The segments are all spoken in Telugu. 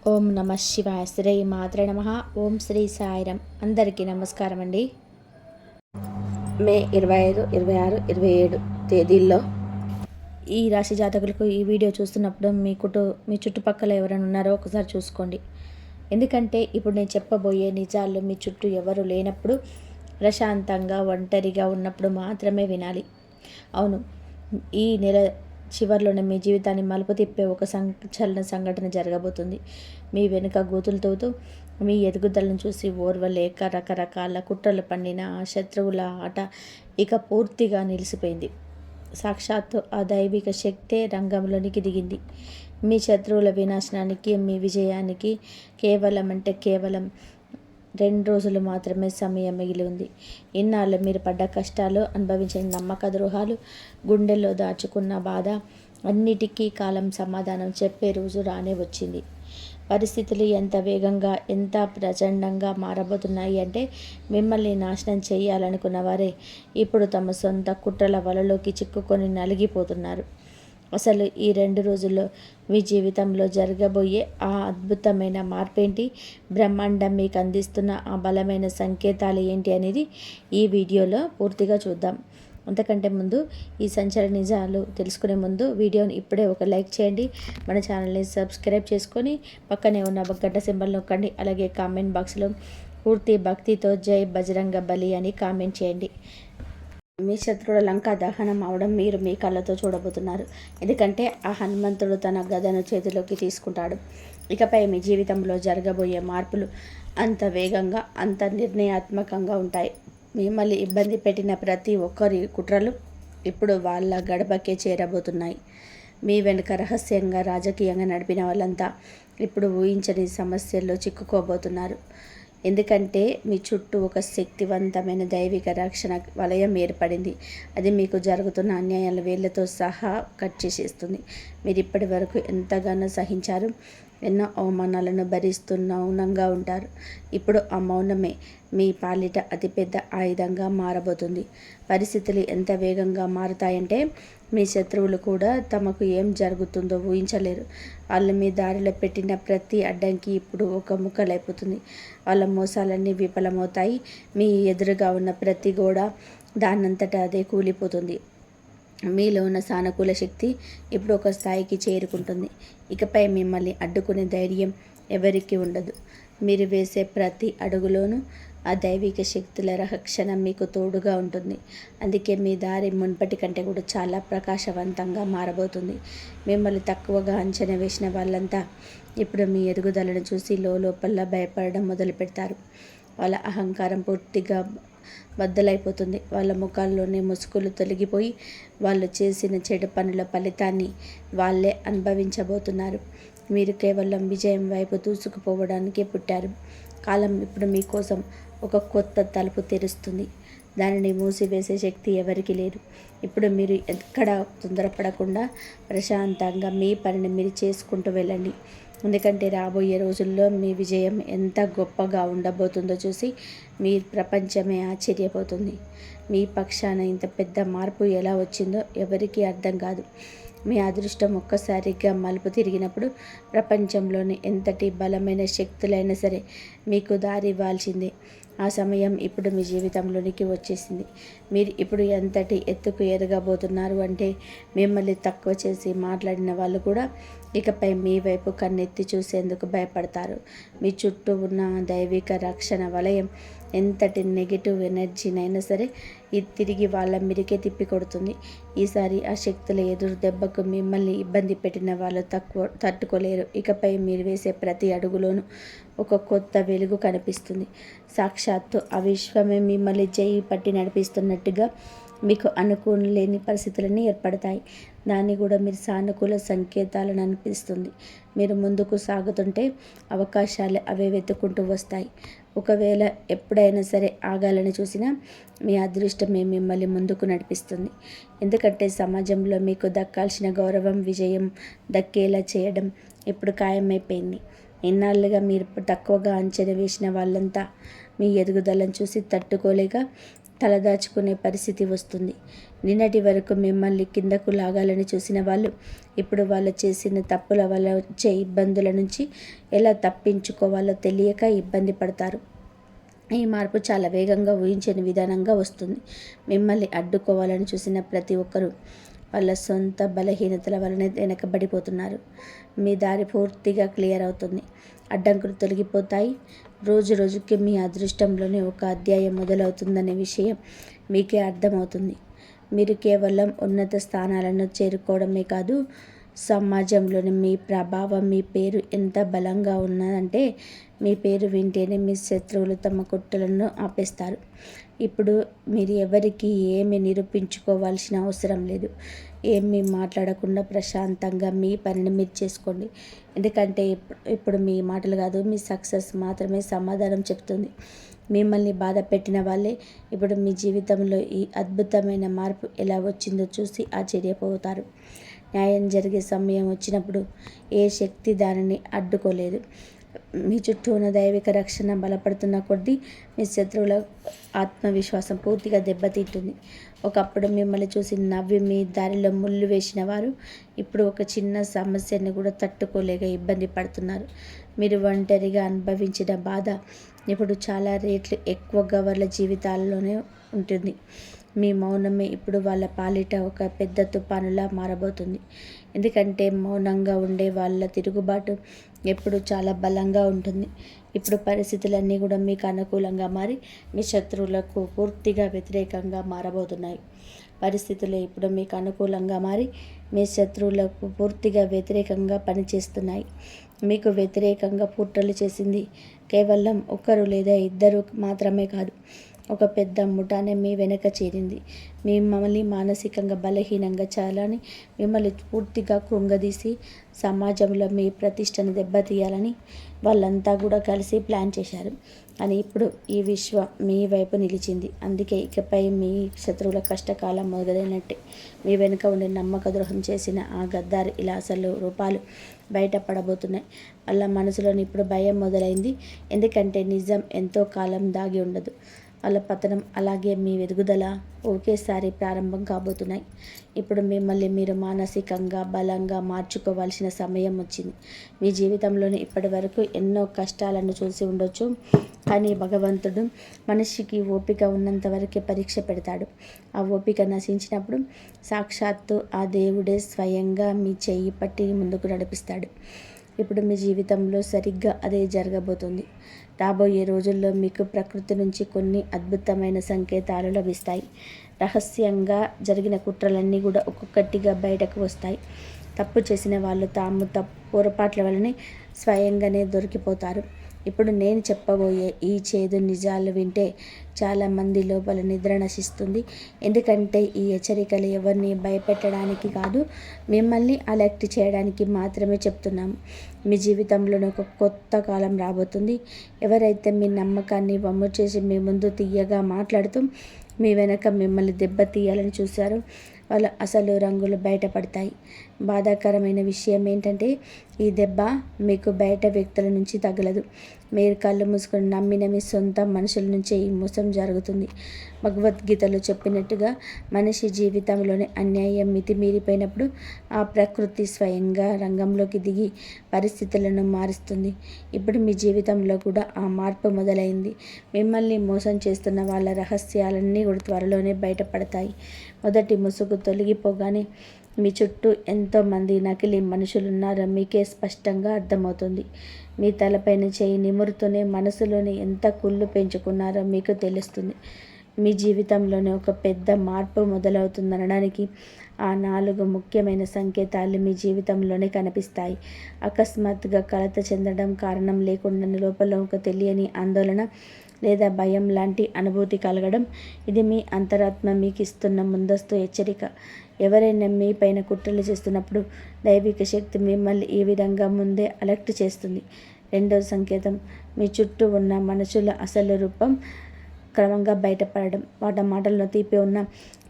ఓం నమ శివాయ. శ్రీ మాత్రే నమ. ఓం శ్రీ సాయిరం. అందరికీ నమస్కారం అండి. మే 25, 26, 27 తేదీల్లో ఈ రాశి జాతకులకు ఈ వీడియో చూస్తున్నప్పుడు మీ చుట్టుపక్కల ఎవరైనా ఉన్నారో ఒకసారి చూసుకోండి. ఎందుకంటే ఇప్పుడు నేను చెప్పబోయే నిజాలు మీ చుట్టూ ఎవరు లేనప్పుడు, ప్రశాంతంగా ఒంటరిగా ఉన్నప్పుడు మాత్రమే వినాలి. అవును, ఈ నెల చివరిలోనే మీ జీవితాన్ని మలుపు తిప్పే ఒక సంచలన సంఘటన జరగబోతుంది. మీ వెనుక గోతులు తవ్వుతూ మీ ఎదుగుదలను చూసి ఓర్వలేక రకరకాల కుట్రలు పండిన ఆ శత్రువుల ఆట ఇక పూర్తిగా నిలిచిపోయింది. సాక్షాత్తు ఆ దైవిక శక్తే రంగంలోనికి దిగింది. మీ శత్రువుల వినాశనానికి, మీ విజయానికి కేవలం 2 రోజులు మాత్రమే సమయం మిగిలి ఉంది. ఇన్నాళ్ళు మీరు పడ్డ కష్టాలు, అనుభవించిన నమ్మక ద్రోహాలు, గుండెల్లో దాచుకున్న బాధ అన్నిటికీ కాలం సమాధానం చెప్పే రోజు రానే వచ్చింది. పరిస్థితులు ఎంత వేగంగా, ఎంత ప్రచండంగా మారబోతున్నాయి అంటే, మిమ్మల్ని నాశనం చేయాలనుకున్న వారే ఇప్పుడు తమ సొంత కుట్రల వలలోకి చిక్కుకొని నలిగిపోతున్నారు. అసలు ఈ 2 రోజుల్లో మీ జీవితంలో జరగబోయే ఆ అద్భుతమైన మార్పేంటి, బ్రహ్మాండం మీకు అందిస్తున్న ఆ బలమైన సంకేతాలు ఏంటి అనేది ఈ వీడియోలో పూర్తిగా చూద్దాం. అంతకంటే ముందు ఈ సంచలన నిజాలు తెలుసుకునే ముందు వీడియోని ఇప్పుడే ఒక లైక్ చేయండి. మన ఛానల్ని సబ్స్క్రైబ్ చేసుకొని పక్కనే ఉన్న గంట సింబల్ నొక్కండి. అలాగే కామెంట్ బాక్స్లో పూర్తి భక్తితో జై బజరంగ బలి అని కామెంట్ చేయండి. మీ శత్రువుల లంక దహనం అవడం మీరు మీ కళ్ళతో చూడబోతున్నారు. ఎందుకంటే ఆ హనుమంతుడు తన గదను చేతిలోకి తీసుకుంటాడు. ఇకపై మీ జీవితంలో జరగబోయే మార్పులు అంత వేగంగా, అంత నిర్ణయాత్మకంగా ఉంటాయి. మిమ్మల్ని ఇబ్బంది పెట్టిన ప్రతి ఒక్కరి కుట్రలు ఇప్పుడు వాళ్ళ గడపకే చేరబోతున్నాయి. మీ వెనుక రహస్యంగా, రాజకీయంగా నడిపిన వాళ్ళంతా ఇప్పుడు ఊహించని సమస్యల్లో చిక్కుకోబోతున్నారు. ఎందుకంటే మీ చుట్టూ ఒక శక్తివంతమైన దైవిక రక్షణ వలయం ఏర్పడింది. అది మీకు జరుగుతున్న అన్యాయాల వేళ్లతో సహా కట్ చేసేస్తుంది. మీరు ఇప్పటి వరకు ఎంతగానో సహించారు, ఎన్నో అవమానాలను భరిస్తూ మౌనంగా ఉంటారు. ఇప్పుడు ఆ మౌనమే మీ పాలిట అతిపెద్ద ఆయుధంగా మారబోతుంది. పరిస్థితులు ఎంత వేగంగా మారుతాయంటే, మీ శత్రువులు కూడా తమకు ఏం జరుగుతుందో ఊహించలేరు. వాళ్ళు మీ దారిలో పెట్టిన ప్రతి అడ్డంకి ఇప్పుడు ఒక ముక్కలైపోతుంది. వాళ్ళ మోసాలన్నీ విఫలమవుతాయి. మీ ఎదురుగా ఉన్న ప్రతి గోడ దానంతటా అదే కూలిపోతుంది. మీలో ఉన్న సానుకూల శక్తి ఇప్పుడు ఒక స్థాయికి చేరుకుంటుంది. ఇకపై మిమ్మల్ని అడ్డుకునే ధైర్యం ఎవరికీ ఉండదు. మీరు వేసే ప్రతి అడుగులోనూ ఆ దైవిక శక్తుల రక్షణ మీకు తోడుగా ఉంటుంది. అందుకే మీ దారి మున్పటి కంటే కూడా చాలా ప్రకాశవంతంగా మారబోతుంది. మిమ్మల్ని తక్కువగా అంచనా వేసిన వాళ్ళంతా ఇప్పుడు మీ ఎదుగుదలను చూసి లోపల భయపడడం మొదలు పెడతారు. వాళ్ళ అహంకారం పూర్తిగా బద్దలైపోతుంది. వాళ్ళ ముఖాల్లోని ముసుగులు తొలగిపోయి వాళ్ళు చేసిన చెడు పనుల ఫలితాన్ని వాళ్ళే అనుభవించబోతున్నారు. మీరు కేవలం విజయం వైపు దూసుకుపోవడానికి పుట్టారు. కాలం ఇప్పుడు మీకోసం ఒక కొత్త తలుపు తెరుస్తుంది. దానిని మూసివేసే శక్తి ఎవరికి లేదు. ఇప్పుడు మీరు ఎక్కడ తొందరపడకుండా ప్రశాంతంగా మీ పనిని మీరు చేసుకుంటూ వెళ్ళండి. ఎందుకంటే రాబోయే రోజుల్లో మీ విజయం ఎంత గొప్పగా ఉండబోతుందో చూసి మీ ప్రపంచమే ఆశ్చర్యపోతుంది. మీ పక్షాన ఇంత పెద్ద మార్పు ఎలా వచ్చిందో ఎవరికీ అర్థం కాదు. మీ అదృష్టం ఒక్కసారిగా మలుపు తిరిగినప్పుడు ప్రపంచంలోని ఎంతటి బలమైన శక్తులైనా సరే మీకు దారి ఇవ్వాల్సిందే. ఆ సమయం ఇప్పుడు మీ జీవితంలోనికి వచ్చేసింది. మీరు ఇప్పుడు ఎంతటి ఎత్తుకు ఎదగబోతున్నారు అంటే, మిమ్మల్ని తక్కువ చేసి మాట్లాడిన వాళ్ళు కూడా ఇకపై మీ వైపు కన్నెత్తి చూసేందుకు భయపడతారు. మీ చుట్టూ ఉన్న దైవిక రక్షణ వలయం ఎంతటి నెగిటివ్ ఎనర్జీనైనా సరే ఇది తిరిగి వాళ్ళ మీదకే తిప్పి కొడుతుంది. ఈసారి ఆ శక్తుల ఎదురు దెబ్బకు మిమ్మల్ని ఇబ్బంది పెట్టిన వాళ్ళు తట్టుకోలేరు. ఇకపై మీరు వేసే ప్రతి అడుగులోనూ ఒక కొత్త వెలుగు కనిపిస్తుంది. సాక్షాత్తు ఆ విశ్వమే మిమ్మల్ని చేయి పట్టి నడిపిస్తున్నట్టుగా మీకు అనుకూలేని పరిస్థితులన్నీ ఏర్పడతాయి. దాన్ని కూడా మీరు సానుకూల సంకేతాలను అనిపిస్తుంది. మీరు ముందుకు సాగుతుంటే అవకాశాలు అవే వెతుక్కుంటూ వస్తాయి. ఒకవేళ ఎప్పుడైనా సరే ఆగాలని చూసినా మీ అదృష్టమే మిమ్మల్ని ముందుకు నడిపిస్తుంది. ఎందుకంటే సమాజంలో మీకు దక్కాల్సిన గౌరవం, విజయం దక్కేలా చేయడం ఇప్పుడు ఖాయమైపోయింది. ఇన్నాళ్ళుగా మీరు తక్కువగా అంచనా వేసిన వాళ్ళంతా మీ ఎదుగుదలను చూసి తట్టుకోలేక తలదాచుకునే పరిస్థితి వస్తుంది. నిన్నటి వరకు మిమ్మల్ని కిందకు లాగాలని చూసిన వాళ్ళు ఇప్పుడు వాళ్ళు చేసిన తప్పుల వల్ల వచ్చే ఇబ్బందుల నుంచి ఎలా తప్పించుకోవాలో తెలియక ఇబ్బంది పడతారు. ఈ మార్పు చాలా వేగంగా ఊహించని విధానంగా వస్తుంది. మిమ్మల్ని అడ్డుకోవాలని చూసిన ప్రతి ఒక్కరూ వాళ్ళ సొంత బలహీనతల వలన వెనకబడిపోతున్నారు. మీ దారి పూర్తిగా క్లియర్ అవుతుంది. అడ్డంకులు తొలగిపోతాయి. రోజు రోజుకి మీ అదృష్టంలోనే ఒక అధ్యాయం మొదలవుతుందనే విషయం మీకే అర్థమవుతుంది. మీరు కేవలం ఉన్నత స్థానాలను చేరుకోవడమే కాదు, సమాజంలోని మీ ప్రభావం, మీ పేరు ఎంత బలంగా ఉన్నదంటే మీ పేరు వింటేనే మీ శత్రువులు తమ కుట్రలను ఆపేస్తారు. ఇప్పుడు మీరు ఎవరికి ఏమి నిరూపించుకోవాల్సిన అవసరం లేదు. ఏమీ మాట్లాడకుండా ప్రశాంతంగా మీ పనిని మీరు చేసుకోండి. ఎందుకంటే ఇప్పుడు మీ మాటలు కాదు, మీ సక్సెస్ మాత్రమే సమాధానం చెప్తుంది. మిమ్మల్ని బాధ పెట్టిన వాళ్ళే ఇప్పుడు మీ జీవితంలో ఈ అద్భుతమైన మార్పు ఎలా వచ్చిందో చూసి ఆశ్చర్యపోతారు. న్యాయం జరిగే సమయం వచ్చినప్పుడు ఏ శక్తి దానిని అడ్డుకోలేదు. మీ చుట్టూ ఉన్న దైవిక రక్షణ బలపడుతున్న కొద్దీ మీ శత్రువుల ఆత్మవిశ్వాసం పూర్తిగా దెబ్బతింటుంది. ఒకప్పుడు మిమ్మల్ని చూసి నవ్వి మీ దారిలో ముళ్ళు వేసిన వారు ఇప్పుడు ఒక చిన్న సమస్యని కూడా తట్టుకోలేక ఇబ్బంది పడుతున్నారు. మీరు ఒంటరిగా అనుభవించిన బాధ ఇప్పుడు చాలా రేట్లు ఎక్కువగా వాళ్ళ జీవితాల్లోనే ఉంటుంది. మీ మౌనమే ఇప్పుడు వాళ్ళ పాలిట ఒక పెద్ద తుఫానులా మారబోతుంది. ఎందుకంటే మౌనంగా ఉండే వాళ్ళ తిరుగుబాటు ఎప్పుడు చాలా బలంగా ఉంటుంది. ఇప్పుడు పరిస్థితులన్నీ కూడా మీకు అనుకూలంగా మారి మీ శత్రువులకు పూర్తిగా వ్యతిరేకంగా మారబోతున్నాయి. పరిస్థితులు ఇప్పుడు మీకు అనుకూలంగా మారి మీ శత్రువులకు పూర్తిగా వ్యతిరేకంగా పనిచేస్తున్నాయి. మీకు వ్యతిరేకంగా కుట్రలు చేసింది కేవలం ఒకరు లేదా ఇద్దరు మాత్రమే కాదు, ఒక పెద్ద ముఠానే మీ వెనక చేరింది. మిమ్మల్ని మానసికంగా బలహీనంగా చాలని, మిమ్మల్ని పూర్తిగా కృంగదీసి సమాజంలో మీ ప్రతిష్టను దెబ్బతీయాలని వాళ్ళంతా కూడా కలిసి ప్లాన్ చేశారు. అని ఇప్పుడు ఈ విశ్వం మీ వైపు నిలిచింది. అందుకే ఇకపై మీ శత్రువుల కష్టకాలం మొదలైనట్టే. మీ వెనుక ఉండి నమ్మక ద్రోహం చేసిన ఆ గద్దారి ఇలా అసలు రూపాలు బయటపడబోతున్నాయి. వాళ్ళ మనసులోని ఇప్పుడు భయం మొదలైంది. ఎందుకంటే నిజం ఎంతో కాలం దాగి ఉండదు. వాళ్ళ పతనం అలాగే మీ ఎదుగుదల ఒకేసారి ప్రారంభం కాబోతున్నాయి. ఇప్పుడు మిమ్మల్ని మీరు మానసికంగా బలంగా మార్చుకోవాల్సిన సమయం వచ్చింది. మీ జీవితంలోని ఇప్పటి వరకు ఎన్నో కష్టాలను చూసి ఉండొచ్చు. కానీ భగవంతుడు మనిషికి ఓపిక ఉన్నంత వరకే పరీక్ష పెడతాడు. ఆ ఓపిక నశించినప్పుడు సాక్షాత్తు ఆ దేవుడే స్వయంగా మీ చెయ్యి పట్టి ముందుకు నడిపిస్తాడు. ఇప్పుడు మీ జీవితంలో సరిగ్గా అదే జరగబోతుంది. రాబోయే రోజుల్లో మీకు ప్రకృతి నుంచి కొన్ని అద్భుతమైన సంకేతాలు లభిస్తాయి. రహస్యంగా జరిగిన కుట్రలన్నీ కూడా ఒక్కొక్కటిగా బయటకు వస్తాయి. తప్పు చేసిన వాళ్ళు తాము పొరపాట్ల వల్లనే స్వయంగానే దొరికిపోతారు. ఇప్పుడు నేను చెప్పబోయే ఈ చేదు నిజాలు వింటే చాలామంది లోపల నిద్ర నశిస్తుంది. ఎందుకంటే ఈ హెచ్చరికలు ఎవరిని భయపెట్టడానికి కాదు, మిమ్మల్ని అలర్ట్ చేయడానికి మాత్రమే చెప్తున్నాము. మీ జీవితంలోనే ఒక కొత్త కాలం రాబోతుంది. ఎవరైతే మీ నమ్మకాన్ని వమ్ము చేసి మీ ముందు తీయగా మాట్లాడుతూ మీ వెనక మిమ్మల్ని దెబ్బతీయాలని చూశారో వాళ్ళ అసలు రంగులు బయటపడతాయి. బాధాకరమైన విషయం ఏంటంటే ఈ దెబ్బ మీకు బయట వ్యక్తుల నుంచి తగలదు. మీరు కళ్ళు మూసుకొని నమ్మిన మీ సొంత మనుషుల నుంచే ఈ మోసం జరుగుతుంది. భగవద్గీతలో చెప్పినట్టుగా మనిషి జీవితంలోని అన్యాయం మితిమీరిపోయినప్పుడు ఆ ప్రకృతి స్వయంగా రంగంలోకి దిగి పరిస్థితులను మారుస్తుంది. ఇప్పుడు మీ జీవితంలో కూడా ఆ మార్పు మొదలైంది. మిమ్మల్ని మోసం చేస్తున్న వాళ్ళ రహస్యాలన్నీ కూడా త్వరలోనే బయటపడతాయి. మొదటి ముసుగు తొలగిపోగానే మీ చుట్టూ ఎంతోమంది నకిలీ మనుషులున్నారో మీకే స్పష్టంగా అర్థమవుతుంది. మీ తలపైన చేయి నిమురుతూనే మనసులోని ఎంత కుళ్ళు పెంచుకున్నారో మీకు తెలుస్తుంది. మీ జీవితంలోనే ఒక పెద్ద మార్పు మొదలవుతుందనడానికి ఆ 4 ముఖ్యమైన సంకేతాలు మీ జీవితంలోనే కనిపిస్తాయి. అకస్మాత్తుగా కలత చెందడం, కారణం లేకుండా లోపల ఒక తెలియని ఆందోళన లేదా భయం లాంటి అనుభూతి కలగడం, ఇది మీ అంతరాత్మ మీకు ఇస్తున్న ముందస్తు హెచ్చరిక. ఎవరైనా మీ పైన కుట్రలు చేస్తున్నప్పుడు దైవిక శక్తి మిమ్మల్ని ఈ విధంగా ముందే అలర్ట్ చేస్తుంది. రెండవ సంకేతం, మీ చుట్టూ ఉన్న మనుషుల అసలు రూపం క్రమంగా బయటపడడం. వాటి మాటల్లో తీపి ఉన్న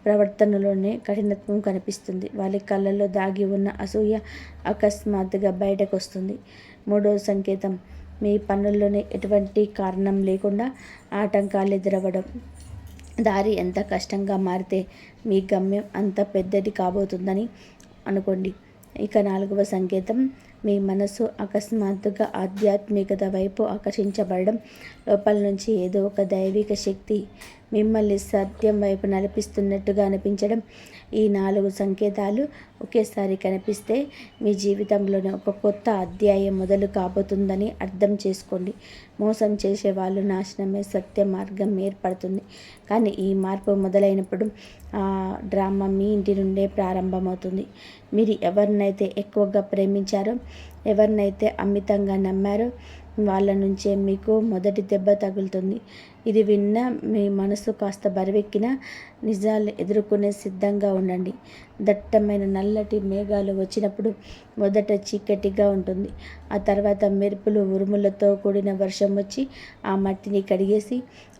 ప్రవర్తనలోనే కఠినత్వం కనిపిస్తుంది. వాళ్ళ కళ్ళల్లో దాగి ఉన్న అసూయ అకస్మాత్తుగా బయటకు వస్తుంది. మూడవ సంకేతం, మీ పనుల్లోనే ఎటువంటి కారణం లేకుండా ఆటంకాలు ఎదురవ్వడం. దారి ఎంత కష్టంగా మారితే మీ గమ్యం అంత పెద్దది కాబోతుందని అనుకోండి. ఇక 4వ సంకేతం, మీ మనసు అకస్మాత్తుగా ఆధ్యాత్మికత వైపు ఆకర్షించబడడం. లోపల నుంచి ఏదో ఒక దైవిక శక్తి మిమ్మల్ని సత్యం వైపు నడిపిస్తున్నట్టుగా అనిపించడం. ఈ 4 సంకేతాలు ఒకేసారి కనిపిస్తే మీ జీవితంలోనే ఒక కొత్త అధ్యాయం మొదలు కాబోతుందని అర్థం చేసుకోండి. మోసం చేసే వాళ్ళు నాశనమే సత్య మార్గం ఏర్పడుతుంది. కానీ ఈ మార్పు మొదలైనప్పుడు ఆ డ్రామా మీ ఇంటి నుండే ప్రారంభమవుతుంది. మీరు ఎవరినైతే ఎక్కువగా ప్రేమించారో, ఎవరినైతే అమితంగా నమ్మారో వాళ్ళ నుంచే మీకు మొదటి దెబ్బ తగులుతుంది. ఇది విన్న మీ మనసు కాస్త బరువెక్కిన నిజాలు ఎదుర్కొనే సిద్ధంగా ఉండండి. దట్టమైన నల్లటి మేఘాలు వచ్చినప్పుడు మొదట చీకటిగా ఉంటుంది. ఆ తర్వాత మెరుపులు ఉరుములతో కూడిన వర్షం వచ్చి ఆ మట్టిని కడిగేసి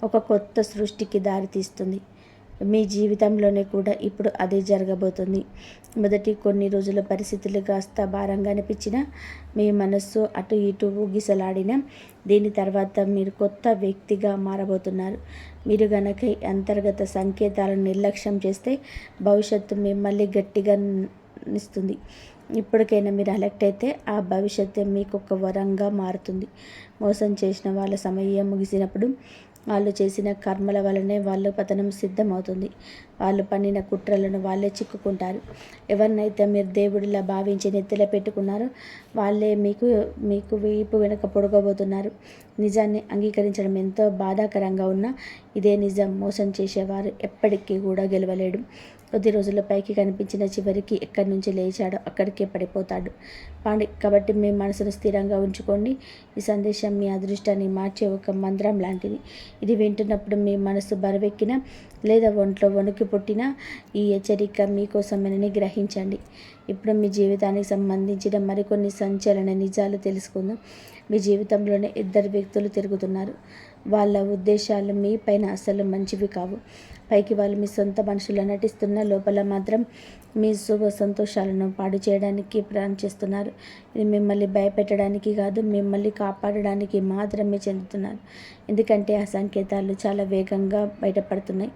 ఒక కొత్త సృష్టికి దారితీస్తుంది. మీ జీవితంలోనే కూడా ఇప్పుడు అదే జరగబోతుంది. మొదటి కొన్ని రోజుల పరిస్థితులు కాస్త భారంగా అనిపించినా, మీ మనస్సు అటు ఇటు ఊగిసలాడిన దీని తర్వాత మీరు కొత్త వ్యక్తిగా మారబోతున్నారు. మీరు గనక ఈ అంతర్గత సంకేతాలను నిర్లక్ష్యం చేస్తే భవిష్యత్తు మిమ్మల్ని గట్టిగా నిస్తుంది. ఇప్పటికైనా మీరు అలర్ట్ అయితే ఆ భవిష్యత్తు మీకు ఒక వరంగా మారుతుంది. మోసం చేసిన వాళ్ళ సమయం ముగిసినప్పుడు వాళ్ళు చేసిన కర్మల వలనే వాళ్ళ పతనం సిద్ధమవుతుంది. వాళ్ళు పన్నిన కుట్రలను వాళ్ళే చిక్కుకుంటారు. ఎవరినైతే మీరు దేవుడిలా భావించి నెత్తిలో పెట్టుకున్నారో వాళ్ళే మీకు వీపు వెనక పొడగబోతున్నారు. నిజాన్ని అంగీకరించడం ఎంతో బాధాకరంగా ఉన్నా ఇదే నిజం. మోసం చేసేవారు ఎప్పటికీ కూడా గెలవలేడు. కొద్ది రోజుల పైకి కనిపించిన చివరికి ఎక్కడి నుంచి లేచాడో అక్కడికే పడిపోతాడు. కాబట్టి మీ మనసును స్థిరంగా ఉంచుకోండి. ఈ సందేశం మీ అదృష్టాన్ని మార్చే ఒక మంత్రం లాంటిది. ఇది వింటున్నప్పుడు మీ మనసు బరువెక్కినా లేదా ఒంట్లో వణుకు పుట్టినా ఈ హెచ్చరిక మీకోసమేనని గ్రహించండి. ఇప్పుడు మీ జీవితానికి సంబంధించిన మరికొన్ని సంచలన నిజాలు తెలుసుకుందాం. మీ జీవితంలోనే 2 వ్యక్తులు తిరుగుతున్నారు. వాళ్ళ ఉద్దేశాలు మీ పైన అసలు మంచివి కావు. పైకి వాళ్ళు మీ సొంత మనుషులు నటిస్తున్న లోపల మాత్రం మీ శుభ సంతోషాలను పాడు చేయడానికి ప్లాన్ చేస్తున్నారు. ఇది మిమ్మల్ని భయపెట్టడానికి కాదు, మిమ్మల్ని కాపాడడానికి మాత్రమే చెందుతున్నారు. ఎందుకంటే ఆ సంకేతాలు చాలా వేగంగా బయటపడుతున్నాయి.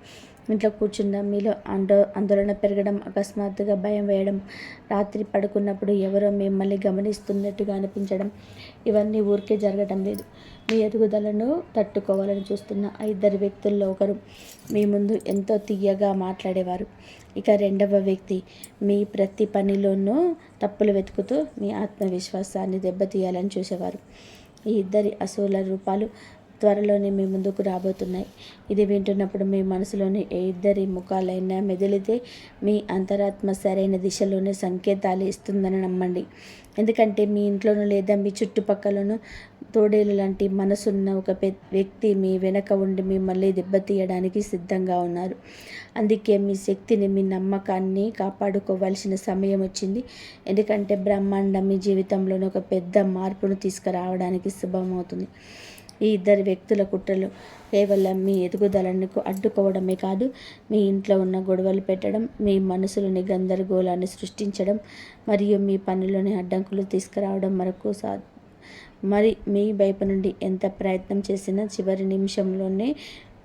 ఇంట్లో కూర్చున్న మీలో ఆందోళన పెరగడం, అకస్మాత్తుగా భయం వేయడం, రాత్రి పడుకున్నప్పుడు ఎవరో మిమ్మల్ని గమనిస్తున్నట్టుగా అనిపించడం, ఇవన్నీ ఊరికే జరగడం లేదు. మీ ఎదుగుదలను తట్టుకోవాలని చూస్తున్న ఆ 2 వ్యక్తుల్లో ఒకరు మీ ముందు ఎంతో తీయగా మాట్లాడేవారు. ఇక 2వ వ్యక్తి మీ ప్రతి పనిలోనూ తప్పులు వెతుకుతూ మీ ఆత్మవిశ్వాసాన్ని దెబ్బతీయాలని చూసేవారు. ఈ 2 అసూల రూపాలు త్వరలోనే మీ ముందుకు రాబోతున్నాయి. ఇది వింటున్నప్పుడు మీ మనసులోని ఏ 2 ముఖాలైనా మెదిలితే మీ అంతరాత్మ సరైన దిశలోనే సంకేతాలు ఇస్తుందని నమ్మండి. ఎందుకంటే మీ ఇంట్లోనూ లేదా మీ చుట్టుపక్కలను తోడేలు లాంటి మనసున్న ఒక వ్యక్తి మీ వెనక ఉండి మిమ్మల్ని దెబ్బతీయడానికి సిద్ధంగా ఉన్నారు. అందుకే మీ శక్తిని, మీ నమ్మకాన్ని కాపాడుకోవాల్సిన సమయం వచ్చింది. ఎందుకంటే బ్రహ్మాండం మీ జీవితంలోని ఒక పెద్ద మార్పును తీసుకురావడానికి శుభమవుతుంది. ఈ 2 వ్యక్తుల కుట్రలు కేవలం మీ ఎదుగుదలను అడ్డుకోవడమే కాదు, మీ ఇంట్లో ఉన్న గొడవలు పెట్టడం, మీ మనసులోని గందరగోళాన్ని సృష్టించడం మరియు మీ పనులని అడ్డంకులు తీసుకురావడం వరకు మరి మీ వైపు నుండి ఎంత ప్రయత్నం చేసినా చివరి నిమిషంలోనే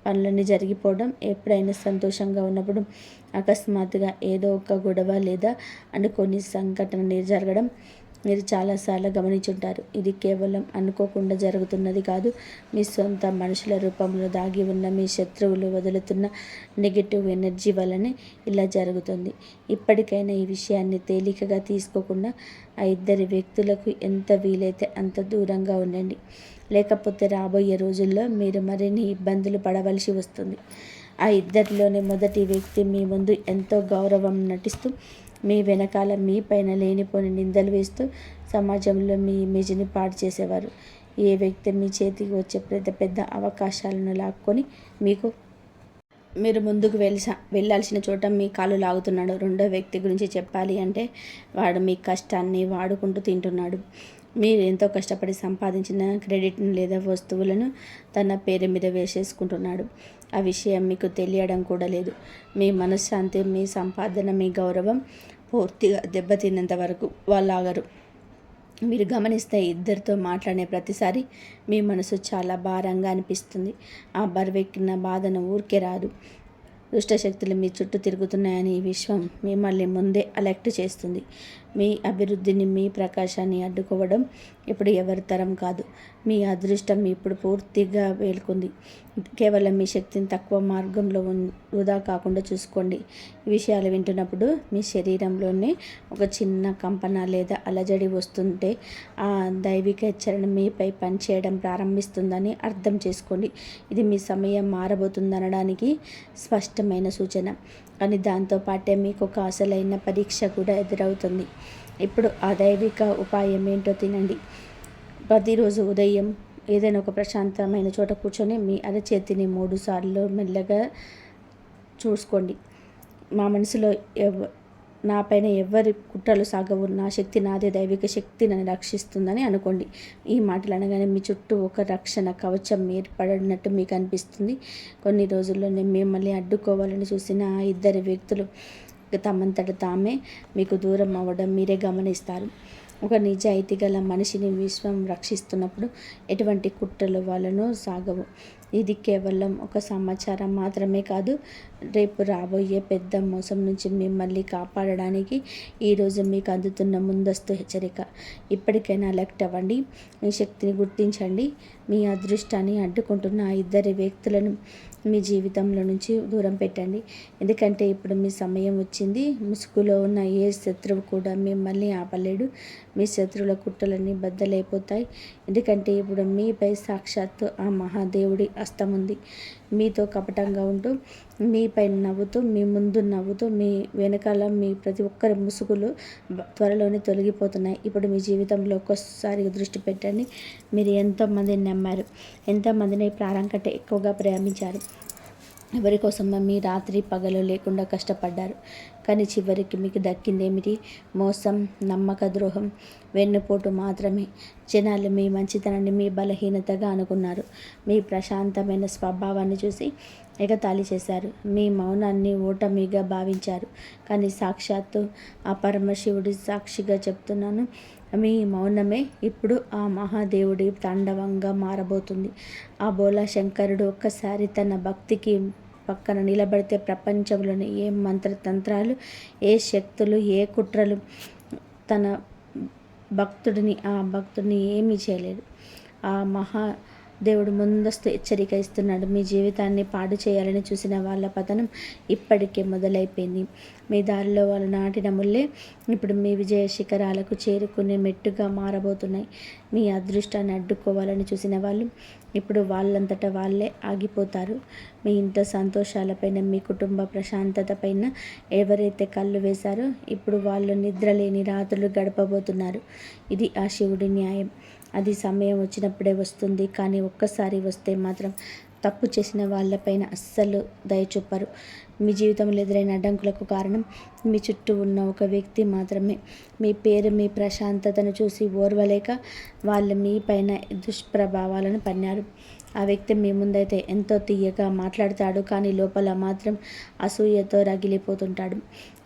పనులన్నీ జరిగిపోవడం. ఎప్పుడైనా సంతోషంగా ఉన్నప్పుడు అకస్మాత్తుగా ఏదో ఒక గొడవ లేదా అనుకోని సంఘటన జరగడం మీరు చాలాసార్లు గమనించుంటారు. ఇది కేవలం అనుకోకుండా జరుగుతున్నది కాదు, మీ సొంత మనుషుల రూపంలో దాగి ఉన్న మీ శత్రువులు వదులుతున్న నెగిటివ్ ఎనర్జీ వల్లనే ఇలా జరుగుతుంది. ఇప్పటికైనా ఈ విషయాన్ని తేలికగా తీసుకోకుండా ఆ 2 వ్యక్తులకు ఎంత వీలైతే అంత దూరంగా ఉండండి. లేకపోతే రాబోయే రోజుల్లో మీరు మరిన్ని ఇబ్బందులు పడవలసి వస్తుంది. ఆ 2లోనే మొదటి వ్యక్తి మీ ముందు ఎంతో గౌరవం నటిస్తూ మీ వెనకాల మీ పైన లేనిపోని నిందలు వేస్తూ సమాజంలో మీ ఇమేజ్ని పాడు చేసేవారు. ఏ వ్యక్తి మీ చేతికి వచ్చే పెద్ద పెద్ద అవకాశాలను లాక్కొని మీరు ముందుకు వెళ్ళాల్సిన చోట మీ కాలు లాగుతున్నాడు. 2వ వ్యక్తి గురించి చెప్పాలి అంటే వాడు మీ కష్టాన్ని వాడుకుంటూ తింటున్నాడు. మీరు ఎంతో కష్టపడి సంపాదించిన క్రెడిట్ను లేదా వస్తువులను తన పేరు మీద వేసేసుకుంటున్నాడు. ఆ విషయం మీకు తెలియడం కూడా లేదు. మీ మనశ్శాంతి, మీ సంపాదన, మీ గౌరవం పూర్తిగా దెబ్బతిన్నంత వరకు వాళ్ళు ఆగరు. మీరు గమనిస్తే 2తో మాట్లాడే ప్రతిసారి మీ మనసు చాలా భారంగా అనిపిస్తుంది. ఆ బరువెక్కిన బాధను ఊరికే రాదు. దుష్టశక్తులు మీ చుట్టూ తిరుగుతున్నాయని ఈ విశ్వం మిమ్మల్ని ముందే అలర్ట్ చేస్తుంది. మీ అభివృద్ధిని, మీ ప్రకాశాన్ని అడ్డుకోవడం ఇప్పుడు ఎవరి తరం కాదు. మీ అదృష్టం ఇప్పుడు పూర్తిగా వేలుకుంది. కేవలం మీ శక్తిని తక్కువ మార్గంలో వృధా కాకుండా చూసుకోండి. ఈ విషయాలు వింటున్నప్పుడు మీ శరీరంలోనే ఒక చిన్న కంపన లేదా అలజడి వస్తుంటే ఆ దైవిక హెచ్చరణ మీపై పనిచేయడం ప్రారంభిస్తుందని అర్థం చేసుకోండి. ఇది మీ సమయం మారబోతుందనడానికి స్పష్టమైన సూచన. కానీ దాంతోపాటే మీకు ఒక అసలైన పరీక్ష కూడా ఎదురవుతుంది. ఇప్పుడు ఆ దైవిక ఉపాయం ఏంటో తినండి. ప్రతిరోజు ఉదయం ఏదైనా ఒక ప్రశాంతమైన చోట కూర్చొని మీ అరచేతిని 3 సార్లు మెల్లగా చూసుకోండి. మా మనసులో నా పైన ఎవరి కుట్రలు సాగవు, నా శక్తి నాదే, దైవిక శక్తి నన్ను రక్షిస్తుందని అనుకోండి. ఈ మాటలు అనగానే మీ చుట్టూ ఒక రక్షణ కవచం ఏర్పడినట్టు మీకు అనిపిస్తుంది. కొన్ని రోజుల్లోనే మిమ్మల్ని అడ్డుకోవాలని చూసిన ఆ 2 వ్యక్తులు తమంతట తామే మీకు దూరం అవ్వడం మీరే గమనిస్తారు. ఒక నిజాయితీ గల మనిషిని విశ్వం రక్షిస్తున్నప్పుడు ఎటువంటి కుట్రలు వాళ్ళను సాగవు. ఇది కేవలం ఒక సమాచారం మాత్రమే కాదు, రేపు రాబోయే పెద్ద మోసం నుంచి మిమ్మల్ని కాపాడడానికి ఈరోజు మీకు అందుతున్న ముందస్తు హెచ్చరిక. ఇప్పటికైనా అలర్ట్ అవ్వండి, మీ శక్తిని గుర్తించండి. మీ అదృష్టాన్ని అడ్డుకుంటున్న ఆ 2 వ్యక్తులను మీ జీవితంలో నుంచి దూరం పెట్టండి. ఎందుకంటే ఇప్పుడు మీ సమయం వచ్చింది. ముసుగులో ఉన్న ఏ శత్రువు కూడా మిమ్మల్ని ఆపలేడు. మీ శత్రువుల కుట్రలన్నీ బద్దలైపోతాయి. ఎందుకంటే ఇప్పుడు మీపై సాక్షాత్తు ఆ మహాదేవుడి హస్తం ఉంది. మీతో కపటంగా ఉంటూ, మీపై నవ్వుతూ, మీ ముందు నవ్వుతూ, మీ వెనకాల మీ ప్రతి ఒక్కరి ముసుగులు త్వరలోనే తొలగిపోతున్నాయి. ఇప్పుడు మీ జీవితంలో ఒక్కసారి దృష్టి పెట్టండి. మీరు ఎంతోమందిని నమ్మారు, ఎంతోమందిని ప్రాణం కంటే ఎక్కువగా ప్రేమించారు. ఎవరి కోసం మీ రాత్రి పగలు లేకుండా కష్టపడ్డారు. కానీ చివరికి మీకు దక్కిందేమిటి? మోసం, నమ్మక ద్రోహం, వెన్నుపోటు మాత్రమే. జనాలు మీ మంచితనాన్ని మీ బలహీనతగా అనుకున్నారు. మీ ప్రశాంతమైన స్వభావాన్ని చూసి ఎగతాళి చేశారు. మీ మౌనాన్ని ఓటమిగా భావించారు. కానీ సాక్షాత్తు ఆ పరమశివుడి సాక్షిగా చెప్తున్నాను, మీ మౌనమే ఇప్పుడు ఆ మహాదేవుడి తాండవంగా మారబోతుంది. ఆ బోలా శంకరుడు ఒక్కసారి తన భక్తికి పక్కన నిలబడితే ప్రపంచంలోని ఏ మంత్రతంత్రాలు, ఏ శక్తులు, ఏ కుట్రలు తన ఆ భక్తుడిని ఏమీ చేయలేదు. ఆ మహాదేవుడు ముందస్తు హెచ్చరిక ఇస్తున్నాడు. మీ జీవితాన్ని పాడు చేయాలని చూసిన వాళ్ళ పతనం ఇప్పటికే మొదలైపోయింది. మీ దారిలో వాళ్ళు నాటిన ముళ్ళే ఇప్పుడు మీ విజయ శిఖరాలకు చేరుకునే మెట్టుగా మారబోతున్నాయి. మీ అదృష్టాన్ని అడ్డుకోవాలని చూసిన వాళ్ళు ఇప్పుడు వాళ్ళంతటా వాళ్ళే ఆగిపోతారు. మీ ఇంట్లో సంతోషాలపైన, మీ కుటుంబ ప్రశాంతత పైన ఎవరైతే కళ్ళు వేశారో ఇప్పుడు వాళ్ళు నిద్రలేని రాత్రులు గడపబోతున్నారు. ఇది ఆ శివుడి న్యాయం. అది సమయం వచ్చినప్పుడే వస్తుంది. కానీ ఒక్కసారి వస్తే మాత్రం తప్పు చేసిన వాళ్ళపైన అస్సలు దయ చూపరు. మీ జీవితంలో ఎదురైన అడ్డంకులకు కారణం మీ చుట్టూ ఉన్న ఒక వ్యక్తి మాత్రమే. మీ పేరు, మీ ప్రశాంతతను చూసి ఓర్వలేక వాళ్ళు మీ పైన దుష్ప్రభావాలను పన్నారు. ఆ వ్యక్తి మీ ముందైతే ఎంతో తీయగా మాట్లాడతాడు, కానీ లోపల మాత్రం అసూయతో రగిలిపోతుంటాడు.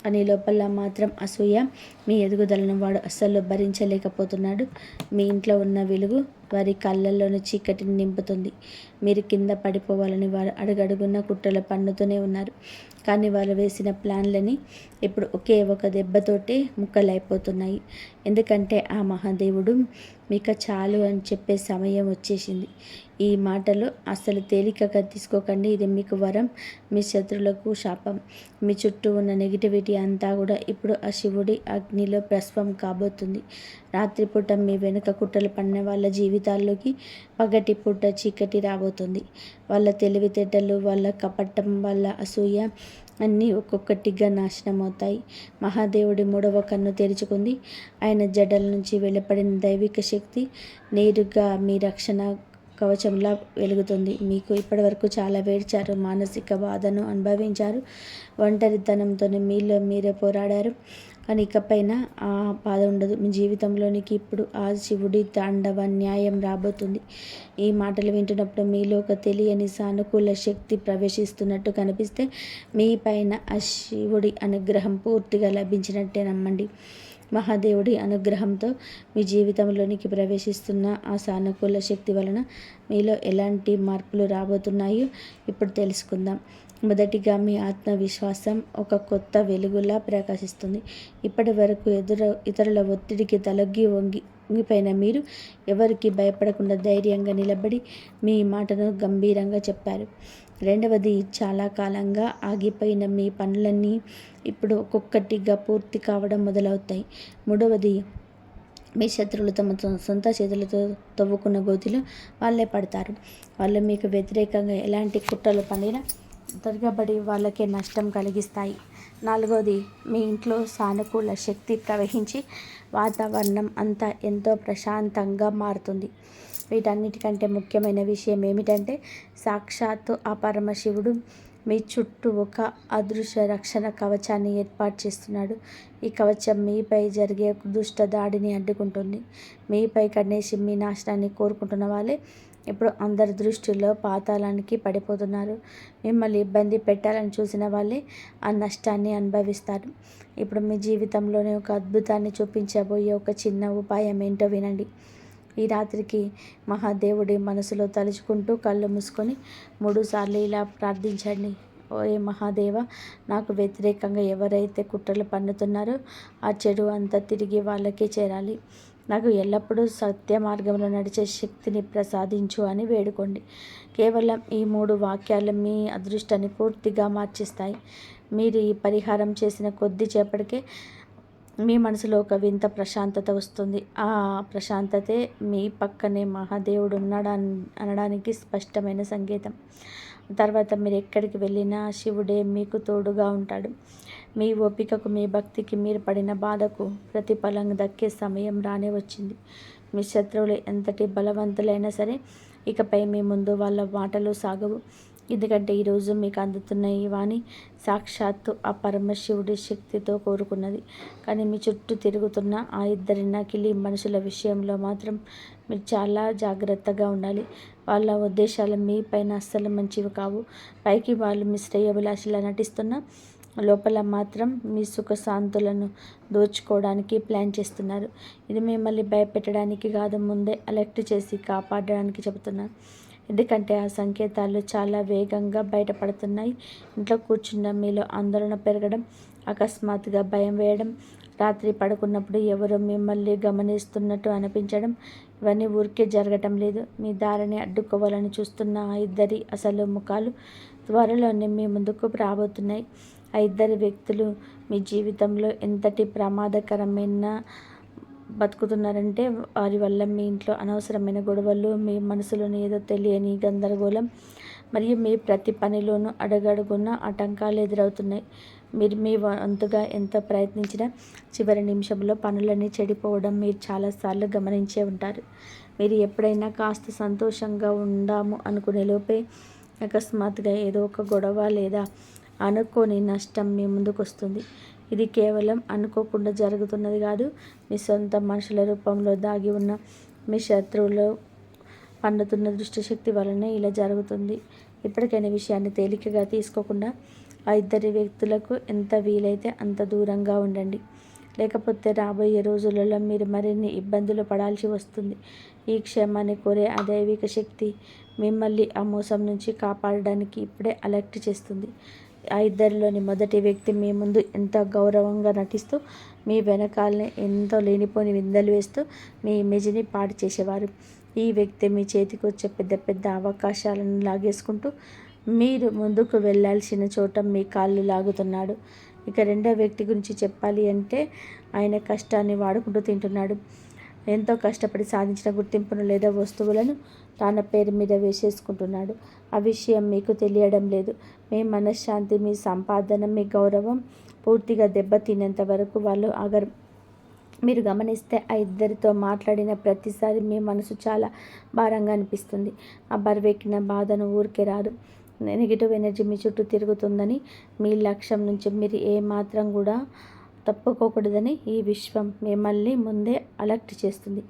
కానీ లోపల మాత్రం అసూయ మీ ఎదుగుదలను వాడు అస్సలు భరించలేకపోతున్నాడు. మీ ఇంట్లో ఉన్న వెలుగు వారి కళ్ళల్లోని చీకటిని నింపుతుంది. మీరు కింద పడిపోవాలని వారు అడుగడుగున్న కుట్రలు పన్నుతూనే ఉన్నారు. కానీ వాళ్ళు వేసిన ప్లాన్లని ఇప్పుడు ఒకే ఒక దెబ్బతోటే ముక్కలైపోతున్నాయి. ఎందుకంటే ఆ మహాదేవుడు మీకు చాలు అని చెప్పే సమయం వచ్చేసింది. ఈ మాటలు అస్సలు తేలికగా తీసుకోకండి. ఇది మీకు వరం, మీ శత్రువులకు శాపం. మీ చుట్టూ ఉన్న నెగిటివిటీ అంతా కూడా ఇప్పుడు ఆ శివుడి అగ్నిలో భస్మం కాబోతుంది. రాత్రిపూట మీ వెనుక కుట్రలు పడిన వాళ్ళ జీవితాల్లోకి పగటిపూట చీకటి రాబోతుంది. వాళ్ళ తెలివితేటలు, వాళ్ళ కపటం, వాళ్ళ అసూయ అన్నీ ఒక్కొక్కటిగా నాశనం అవుతాయి. మహాదేవుడి 3వ కన్ను తెరుచుకుంది. ఆయన జడల నుంచి వెలువడిన దైవిక శక్తి నేరుగా మీ రక్షణ కవచంలా వెలుగుతుంది. మీకు ఇప్పటివరకు చాలా వేడ్చారు, మానసిక బాధను అనుభవించారు, ఒంటరితనంతో మీలో మీరే పోరాడారు. కానీ ఇకపైన ఆ బాధ ఉండదు. మీ జీవితంలోనికి ఇప్పుడు ఆ శివుడి తాండవ న్యాయం రాబోతుంది. ఈ మాటలు వింటున్నప్పుడు మీలో ఒక తెలియని సానుకూల శక్తి ప్రవేశిస్తున్నట్టు కనిపిస్తే మీ పైన ఆ శివుడి అనుగ్రహం పూర్తిగా లభించినట్టే నమ్మండి. మహాదేవుడి అనుగ్రహంతో మీ జీవితంలోనికి ప్రవేశిస్తున్న ఆ సానుకూల శక్తి వలన మీలో ఎలాంటి మార్పులు రాబోతున్నాయో ఇప్పుడు తెలుసుకుందాం. మొదటిగా మీ ఆత్మవిశ్వాసం ఒక కొత్త వెలుగులా ప్రకాశిస్తుంది. ఇప్పటి వరకు ఇతరుల ఒత్తిడికి వంగిపోయిన మీరు ఎవరికి భయపడకుండా ధైర్యంగా నిలబడి మీ మాటను గంభీరంగా చెప్పారు. రెండవది, చాలా కాలంగా ఆగిపోయిన మీ పనులన్నీ ఇప్పుడు ఒక్కొక్కటిగా పూర్తి కావడం మొదలవుతాయి. మూడవది, మీ శత్రువులు తమ సొంత చేతులతో తవ్వుకున్న గోతిలో వాళ్ళే పడతారు. వాళ్ళు మీకు వ్యతిరేకంగా ఎలాంటి కుట్రలు పడినా తిరగబడి వాళ్ళకే నష్టం కలిగిస్తాయి. నాలుగవది, మీ ఇంట్లో సానుకూల శక్తి ప్రవహించి వాతావరణం అంతా ఎంతో ప్రశాంతంగా మారుతుంది. వీటన్నిటికంటే ముఖ్యమైన విషయం ఏమిటంటే, సాక్షాత్తు ఆ పరమశివుడు మీ చుట్టూ ఒక అదృశ్య రక్షణ కవచాన్ని ఏర్పాటు చేస్తున్నాడు. ఈ కవచం మీపై జరిగే దుష్ట దాడిని అడ్డుకుంటుంది. మీపై కన్నేసి మీ నాశనాన్ని కోరుకుంటున్న వాళ్ళే ఇప్పుడు అందరి దృష్టిలో పాతాళానికి పడిపోతున్నారు. మిమ్మల్ని ఇబ్బంది పెట్టాలని చూసిన వాళ్ళే ఆ నష్టాన్ని అనుభవిస్తారు. ఇప్పుడు మీ జీవితంలోనే ఒక అద్భుతాన్ని చూపించబోయే ఒక చిన్న ఉపాయం ఏంటో వినండి. ఈ రాత్రికి మహాదేవుడి మనసులో తలుచుకుంటూ కళ్ళు మూసుకొని 3 సార్లు ఇలా ప్రార్థించండి. ఓయే మహాదేవ, నాకు వ్యతిరేకంగా ఎవరైతే కుట్రలు పన్నుతున్నారో ఆ చెడు అంతా తిరిగి వాళ్ళకే చేరాలి. నాకు ఎల్లప్పుడూ సత్య మార్గంలో నడిచే శక్తిని ప్రసాదించు అని వేడుకోండి. కేవలం ఈ 3 వాక్యాలు మీ అదృష్టాన్ని పూర్తిగా మార్చేస్తాయి. మీరు ఈ పరిహారం చేసిన కొద్దిసేపటికే మీ మనసులో ఒక వింత ప్రశాంతత వస్తుంది. ఆ ప్రశాంతతే మీ పక్కనే మహాదేవుడు ఉన్నాడని అనడానికి స్పష్టమైన సంకేతం. తర్వాత మీరు ఎక్కడికి వెళ్ళినా శివుడే మీకు తోడుగా ఉంటాడు. మీ ఓపికకు, మీ భక్తికి, మీరు పడిన బాధకు ప్రతిఫలం దక్కే సమయం రానే వచ్చింది. మీ శత్రువులు ఎంతటి బలవంతులైనా సరే ఇకపై మీ ముందు వాళ్ళ మాటలు సాగవు. ఎందుకంటే ఈరోజు మీకు అందుతున్న ఈ వాణి సాక్షాత్తు ఆ పరమశివుడి శక్తితో కోరుకున్నది. కానీ మీ చుట్టూ తిరుగుతున్న ఆ ఇద్దరి నకిలీ మనుషుల విషయంలో మాత్రం మీరు చాలా జాగ్రత్తగా ఉండాలి. వాళ్ళ ఉద్దేశాలు మీ పైన అస్సలు మంచివి కావు. పైకి వాళ్ళు మీ శ్రేయోభిలాషిలా నటిస్తున్నా లోపల మాత్రం మీ సుఖశాంతులను దోచుకోవడానికి ప్లాన్ చేస్తున్నారు. ఇది మిమ్మల్ని భయపెట్టడానికి కాదు, ముందే అలర్ట్ చేసి కాపాడడానికి చెబుతున్నారు. ఎందుకంటే ఆ సంకేతాలు చాలా వేగంగా బయటపడుతున్నాయి. ఇంట్లో కూర్చున్న మీలో ఆందోళన పెరగడం, అకస్మాత్తుగా భయం వేయడం, రాత్రి పడుకున్నప్పుడు ఎవరో మిమ్మల్ని గమనిస్తున్నట్టు అనిపించడం, ఇవన్నీ ఊరికే జరగటం లేదు. మీ దారిని అడ్డుకోవాలని చూస్తున్న ఆ ఇద్దరి అసలు ముఖాలు త్వరలోనే మీ ముందుకు రాబోతున్నాయి. ఆ ఇద్దరు వ్యక్తులు మీ జీవితంలో ఎంతటి ప్రమాదకరమైన బతుకుతున్నారంటే వారి వల్ల మీ ఇంట్లో అనవసరమైన గొడవలు, మీ మనసులోని ఏదో తెలియని గందరగోళం, మరియు మీ ప్రతి పనిలోనూ అడుగడుగున ఆటంకాలు ఎదురవుతున్నాయి. మీరు మీ వంతుగా ఎంత ప్రయత్నించినా చివరి నిమిషంలో పనులన్నీ చెడిపోవడం మీరు చాలాసార్లు గమనించే ఉంటారు. మీరు ఎప్పుడైనా కాస్త సంతోషంగా ఉందాము అనుకునే లోపే అకస్మాత్తుగా ఏదో ఒక గొడవ లేదా అనుకోని నష్టం మీ ముందుకు వస్తుంది. ఇది కేవలం అనుకోకుండా జరుగుతున్నది కాదు, మీ సొంత మనుషుల రూపంలో దాగి ఉన్న మీ శత్రువులు పన్నుతున్న దుష్టశక్తి వలనే ఇలా జరుగుతుంది. ఇప్పటికైనా విషయాన్ని తేలికగా తీసుకోకుండా ఆ ఇద్దరి వ్యక్తులకు ఎంత వీలైతే అంత దూరంగా ఉండండి. లేకపోతే రాబోయే రోజులలో మీరు మరిన్ని ఇబ్బందులు పడాల్సి వస్తుంది. ఈ క్షేమాన్ని కోరే ఆ దైవిక శక్తి మిమ్మల్ని ఆ మోసం నుంచి కాపాడడానికి ఇప్పుడే అలర్ట్ చేస్తుంది. ఆ ఇద్దరిలోని మొదటి వ్యక్తి మీ ముందు ఎంతో గౌరవంగా నటిస్తూ మీ వెనకాలనే ఎంతో లేనిపోని విందలు వేస్తూ మీ ఇమేజ్ని పాడు చేసేవారు. ఈ వ్యక్తి మీ చేతికి వచ్చే పెద్ద పెద్ద అవకాశాలను లాగేసుకుంటూ మీరు ముందుకు వెళ్ళాల్సిన చోట మీ కాళ్ళు లాగుతున్నాడు. ఇక రెండో వ్యక్తి గురించి చెప్పాలి అంటే ఆయన కష్టాన్ని వాడుకుంటూ తింటున్నాడు. ఎంతో కష్టపడి సాధించిన గుర్తింపును లేదా వస్తువులను తన పేరు మీద వేసేసుకుంటున్నాడు. ఆ విషయం మీకు తెలియడం లేదు. మీ మనశ్శాంతి, మీ సంపాదన, మీ గౌరవం పూర్తిగా దెబ్బతినేంత వరకు వాళ్ళు ఆగరు. మీరు గమనిస్తే ఆ ఇద్దరితో మాట్లాడిన ప్రతిసారి మీ మనసు చాలా భారంగా అనిపిస్తుంది. ఆ బరువెక్కిన బాధను ఊరికే రాదు. నెగిటివ్ ఎనర్జీ మీ చుట్టూ తిరుగుతుందని, మీ లక్ష్యం నుంచి మీరు ఏమాత్రం కూడా తప్పుకోకూడదని ఈ విశ్వం మిమ్మల్ని ముందే అలర్ట్ చేస్తుంది.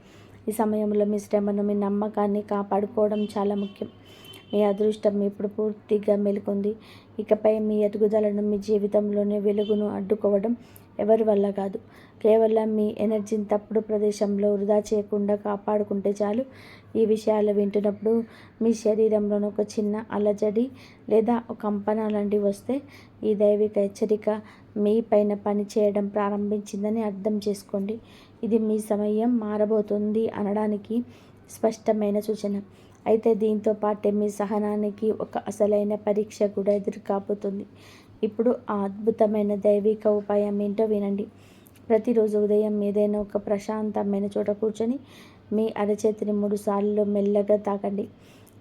ఈ సమయంలో మీ శ్రమను, మీ నమ్మకాన్ని కాపాడుకోవడం చాలా ముఖ్యం. మీ అదృష్టం ఇప్పుడు పూర్తిగా మెలుకుంది. ఇకపై మీ ఎదుగుదలను, మీ జీవితంలోని వెలుగును అడ్డుకోవడం ఎవరి వల్ల కాదు. కేవలం మీ ఎనర్జీని తప్పుడు ప్రదేశంలో వృధా చేయకుండా కాపాడుకుంటే చాలు. ఈ విషయాలు వింటున్నప్పుడు మీ శరీరంలోని ఒక చిన్న అలజడి లేదా ఒక కంపన లాంటివి వస్తే ఈ దైవిక హెచ్చరిక మీ పైన పని చేయడం ప్రారంభించిందని అర్థం చేసుకోండి. ఇది మీ సమయం మారబోతుంది అనడానికి స్పష్టమైన సూచన. అయితే దీంతో పాటే మీ సహనానికి ఒక అసలైన పరీక్ష కూడా ఎదురు కాబోతుంది. ఇప్పుడు ఆ అద్భుతమైన దైవిక ఉపాయం ఏంటో వినండి. ప్రతిరోజు ఉదయం ఏదైనా ఒక ప్రశాంతమైన చోట కూర్చొని మీ అరచేతిని 3 సార్లు మెల్లగా తాకండి.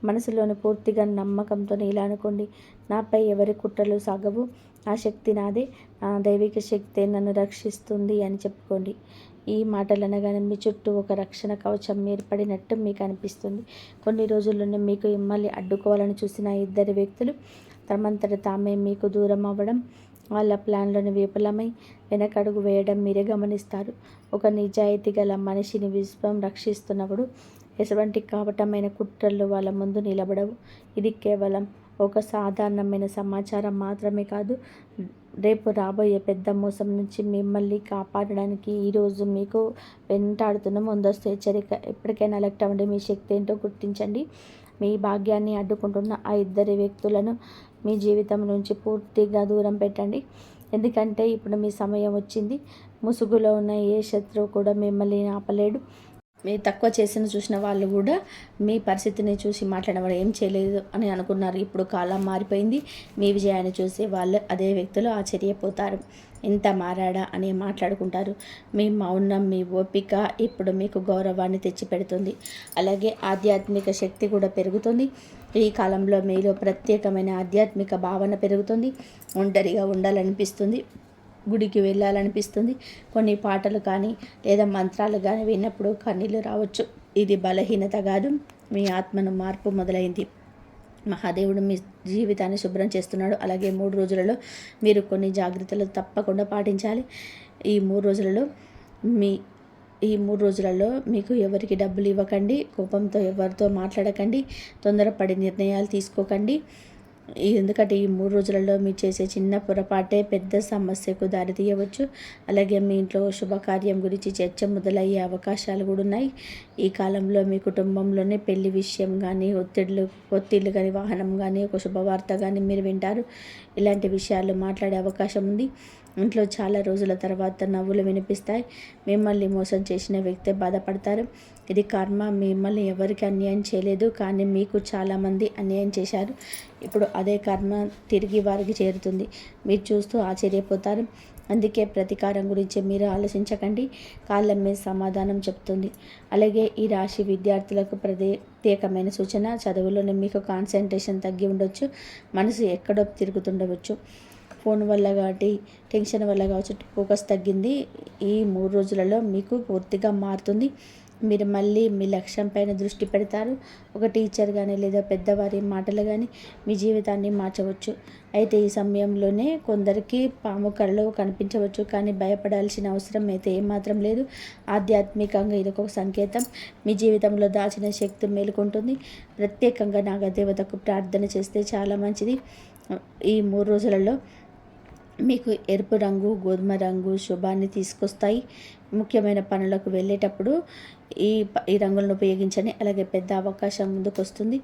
మనసులోని పూర్తిగా నమ్మకంతో ఇలా అనుకోండి: నాపై ఎవరి కుట్రలు సాగవు, ఆ శక్తి నాదే, నా దైవిక శక్తే నన్ను రక్షిస్తుంది అని చెప్పుకోండి. ఈ మాటలు అనగానే మీ చుట్టూ ఒక రక్షణ కవచం ఏర్పడినట్టు మీకు అనిపిస్తుంది. కొన్ని రోజుల్లోనే మీకు మిమ్మల్ని అడ్డుకోవాలని చూసిన 2 వ్యక్తులు తమంతట తామే మీకు దూరం అవ్వడం, వాళ్ళ ప్లాన్లను విఫలమై వెనకడుగు వేయడం మీరే గమనిస్తారు. ఒక నిజాయితీ గల మనిషిని విశ్వం రక్షిస్తున్నప్పుడు ఎటువంటి కపటమైన కుట్రలు వాళ్ళ ముందు నిలబడవు. ఇది కేవలం ఒక సాధారణమైన సమాచారం మాత్రమే కాదు, రేపు రాబోయే పెద్ద మోసం నుంచి మిమ్మల్ని కాపాడడానికి ఈరోజు మీకు వెంటాడుతున్న ముందస్తు హెచ్చరిక. ఎప్పటికైనా అలర్ట్ అవ్వండి. మీ శక్తి ఏంటో గుర్తించండి. మీ భాగ్యాన్ని అడ్డుకుంటున్న ఆ 2 వ్యక్తులను మీ జీవితం నుంచి పూర్తిగా దూరం పెట్టండి. ఎందుకంటే ఇప్పుడు మీ సమయం వచ్చింది. ముసుగులో ఉన్న ఏ శత్రువు కూడా మిమ్మల్ని ఆపలేడు. మీరు తక్కువ చూసిన వాళ్ళు కూడా మీ పరిస్థితిని చూసి మాట్లాడడం ఏం చేయలేదు అని అనుకున్నారు. ఇప్పుడు కాలం మారిపోయింది. మీ విజయాన్ని చూసి వాళ్ళు అదే వ్యక్తులు ఆశ్చర్యపోతారు. ఇంత మారాడా అని మాట్లాడుకుంటారు. మీ మౌనం, మీ ఓపిక ఇప్పుడు మీకు గౌరవాన్ని తెచ్చిపెడుతుంది. అలాగే ఆధ్యాత్మిక శక్తి కూడా పెరుగుతుంది. ఈ కాలంలో మీలో ప్రత్యేకమైన ఆధ్యాత్మిక భావన పెరుగుతుంది. ఒంటరిగా ఉండాలనిపిస్తుంది, గుడికి వెళ్ళాలనిపిస్తుంది. కొన్ని పాటలు కానీ లేదా మంత్రాలు కానీ విన్నప్పుడు కన్నీళ్ళు రావచ్చు. ఇది బలహీనత కాదు, మీ ఆత్మను మార్పు మొదలైంది. మహాదేవుడు మీ జీవితాన్ని శుభ్రం చేస్తున్నాడు. అలాగే 3 రోజులలో మీరు కొన్ని జాగ్రత్తలు తప్పకుండా పాటించాలి. ఈ 3 రోజులలో ఈ 3 రోజులలో మీకు ఎవరికి డబ్బులు ఇవ్వకండి, కోపంతో ఎవరితో మాట్లాడకండి, తొందరపడి నిర్ణయాలు తీసుకోకండి. ఎందుకంటే ఈ 3 రోజులలో మీరు చేసే చిన్న పొరపాటే పెద్ద సమస్యకు దారితీయవచ్చు. అలాగే మీ ఇంట్లో శుభకార్యం గురించి చర్చ మొదలయ్యే అవకాశాలు కూడా ఉన్నాయి. ఈ కాలంలో మీ కుటుంబంలోనే పెళ్లి విషయం కానీ, ఒత్తిళ్ళు కానీ, వాహనం కానీ, ఒక శుభవార్త కానీ మీరు వింటారు. ఇలాంటి విషయాలు మాట్లాడే అవకాశం ఉంది. ఇంట్లో చాలా రోజుల తర్వాత నవ్వులు వినిపిస్తాయి. మిమ్మల్ని మోసం చేసిన వ్యక్తే బాధపడతారు. ఇది కర్మ. మిమ్మల్ని ఎవరికి అన్యాయం చేయలేదు, కానీ మీకు చాలామంది అన్యాయం చేశారు. ఇప్పుడు అదే కర్మ తిరిగి వారికి చేరుతుంది. మీరు చూస్తూ ఆశ్చర్యపోతారు. అందుకే ప్రతీకారం గురించి మీరు ఆలోచించకండి. కాలం మీద సమాధానం చెప్తుంది. అలాగే ఈ రాశి విద్యార్థులకు ప్రత్యేకమైన సూచన: చదువులోనే మీకు కాన్సన్ట్రేషన్ తగ్గి ఉండొచ్చు, మనసు ఎక్కడో తిరుగుతుండవచ్చు. ఫోన్ వల్ల కాబట్టి, టెన్షన్ వల్ల కావచ్చు ఫోకస్ తగ్గింది. ఈ 3 రోజులలో మీకు పూర్తిగా మారుతుంది. మీరు మళ్ళీ మీ లక్ష్యం పైన దృష్టి పెడతారు. ఒక టీచర్ కానీ లేదా పెద్దవారి మాటలు కానీ మీ జీవితాన్ని మార్చవచ్చు. అయితే ఈ సమయంలోనే కొందరికి పాము కలలో కనిపించవచ్చు, కానీ భయపడాల్సిన అవసరం అయితే ఏమాత్రం లేదు. ఆధ్యాత్మికంగా ఇదొక సంకేతం. మీ జీవితంలో దాచిన శక్తి మేలుకుంటుంది. ప్రత్యేకంగా నాగదేవతకు ప్రార్థన చేస్తే చాలా మంచిది. ఈ 3 రోజులలో మీకు ఎరుపు రంగు, గోధుమ రంగు శుభాన్ని తీసుకొస్తాయి. ముఖ్యమైన పనులకు వెళ్ళేటప్పుడు ఈ రంగులను ఉపయోగించండి. అలాగే పెద్ద అవకాశం ముందుకు వస్తుంది.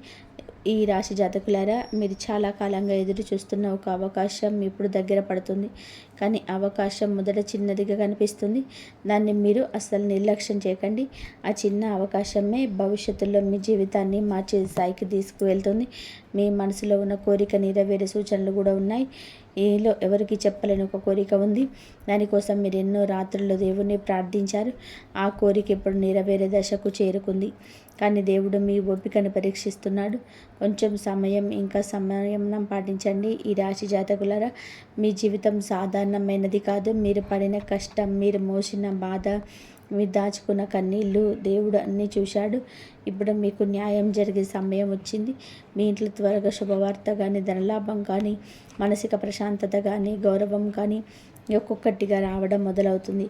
ఈ రాశి జాతకులారా, మీరు చాలా కాలంగా ఎదురు చూస్తున్న ఒక అవకాశం ఇప్పుడు దగ్గర పడుతుంది. కానీ అవకాశం మొదట చిన్నదిగా కనిపిస్తుంది. దాన్ని మీరు అస్సలు నిర్లక్ష్యం చేయకండి. ఆ చిన్న అవకాశమే భవిష్యత్తులో మీ జీవితాన్ని మార్చే స్థాయికి తీసుకువెళ్తుంది. మీ మనసులో ఉన్న కోరిక నెరవేరే సూచనలు కూడా ఉన్నాయి. ఈలో ఎవరికి చెప్పలేని ఒక కోరిక ఉంది. దానికోసం మీరు ఎన్నో రాత్రుల్లో దేవుణ్ణి ప్రార్థించారు. ఆ కోరిక ఇప్పుడు నెరవేరే దశకు చేరుకుంది. కానీ దేవుడు మీ ఓపికను పరీక్షిస్తున్నాడు. కొంచెం సమయం, ఇంకా సంయమనం పాటించండి. ఈ రాశి జాతకులారా, మీ జీవితం సాధారణమైనది కాదు. మీరు పడిన కష్టం, మీరు మోసిన బాధ, మీరు దాచుకున్న కన్నీళ్ళు దేవుడు అన్నీ చూశాడు. ఇప్పుడు మీకు న్యాయం జరిగే సమయం వచ్చింది. మీ ఇంట్లో త్వరగా శుభవార్త కానీ, ధనలాభం కానీ, మానసిక ప్రశాంతత కానీ, గౌరవం కానీ ఒక్కొక్కటిగా రావడం మొదలవుతుంది.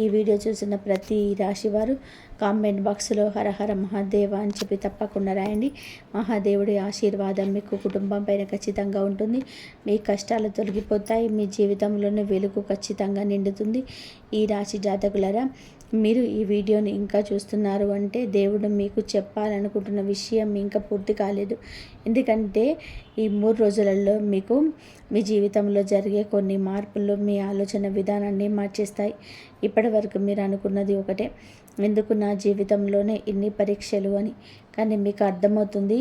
ఈ వీడియో చూసిన ప్రతి రాశి వారు కామెంట్ బాక్స్లో హరహర మహాదేవ అని చెప్పి తప్పకుండా రాయండి. మహాదేవుడి ఆశీర్వాదం మీకు కుటుంబం పైన ఖచ్చితంగా ఉంటుంది. మీ కష్టాలు తొలగిపోతాయి. మీ జీవితంలోనే వెలుగు ఖచ్చితంగా నిండుతుంది. ఈ రాశి జాతకులరా, మీరు ఈ వీడియోని ఇంకా చూస్తున్నారు అంటే దేవుడు మీకు చెప్పాలనుకుంటున్న విషయం ఇంకా పూర్తి కాలేదు. ఎందుకంటే ఈ 3 రోజులలో మీకు మీ జీవితంలో జరిగే కొన్ని మార్పులు మీ ఆలోచన విధానాన్ని మార్చేస్తాయి. ఇప్పటి వరకు మీరు అనుకున్నది ఒకటే, ఎందుకు నా జీవితంలోనే ఇన్ని పరీక్షలు అని. కానీ మీకు అర్థమవుతుంది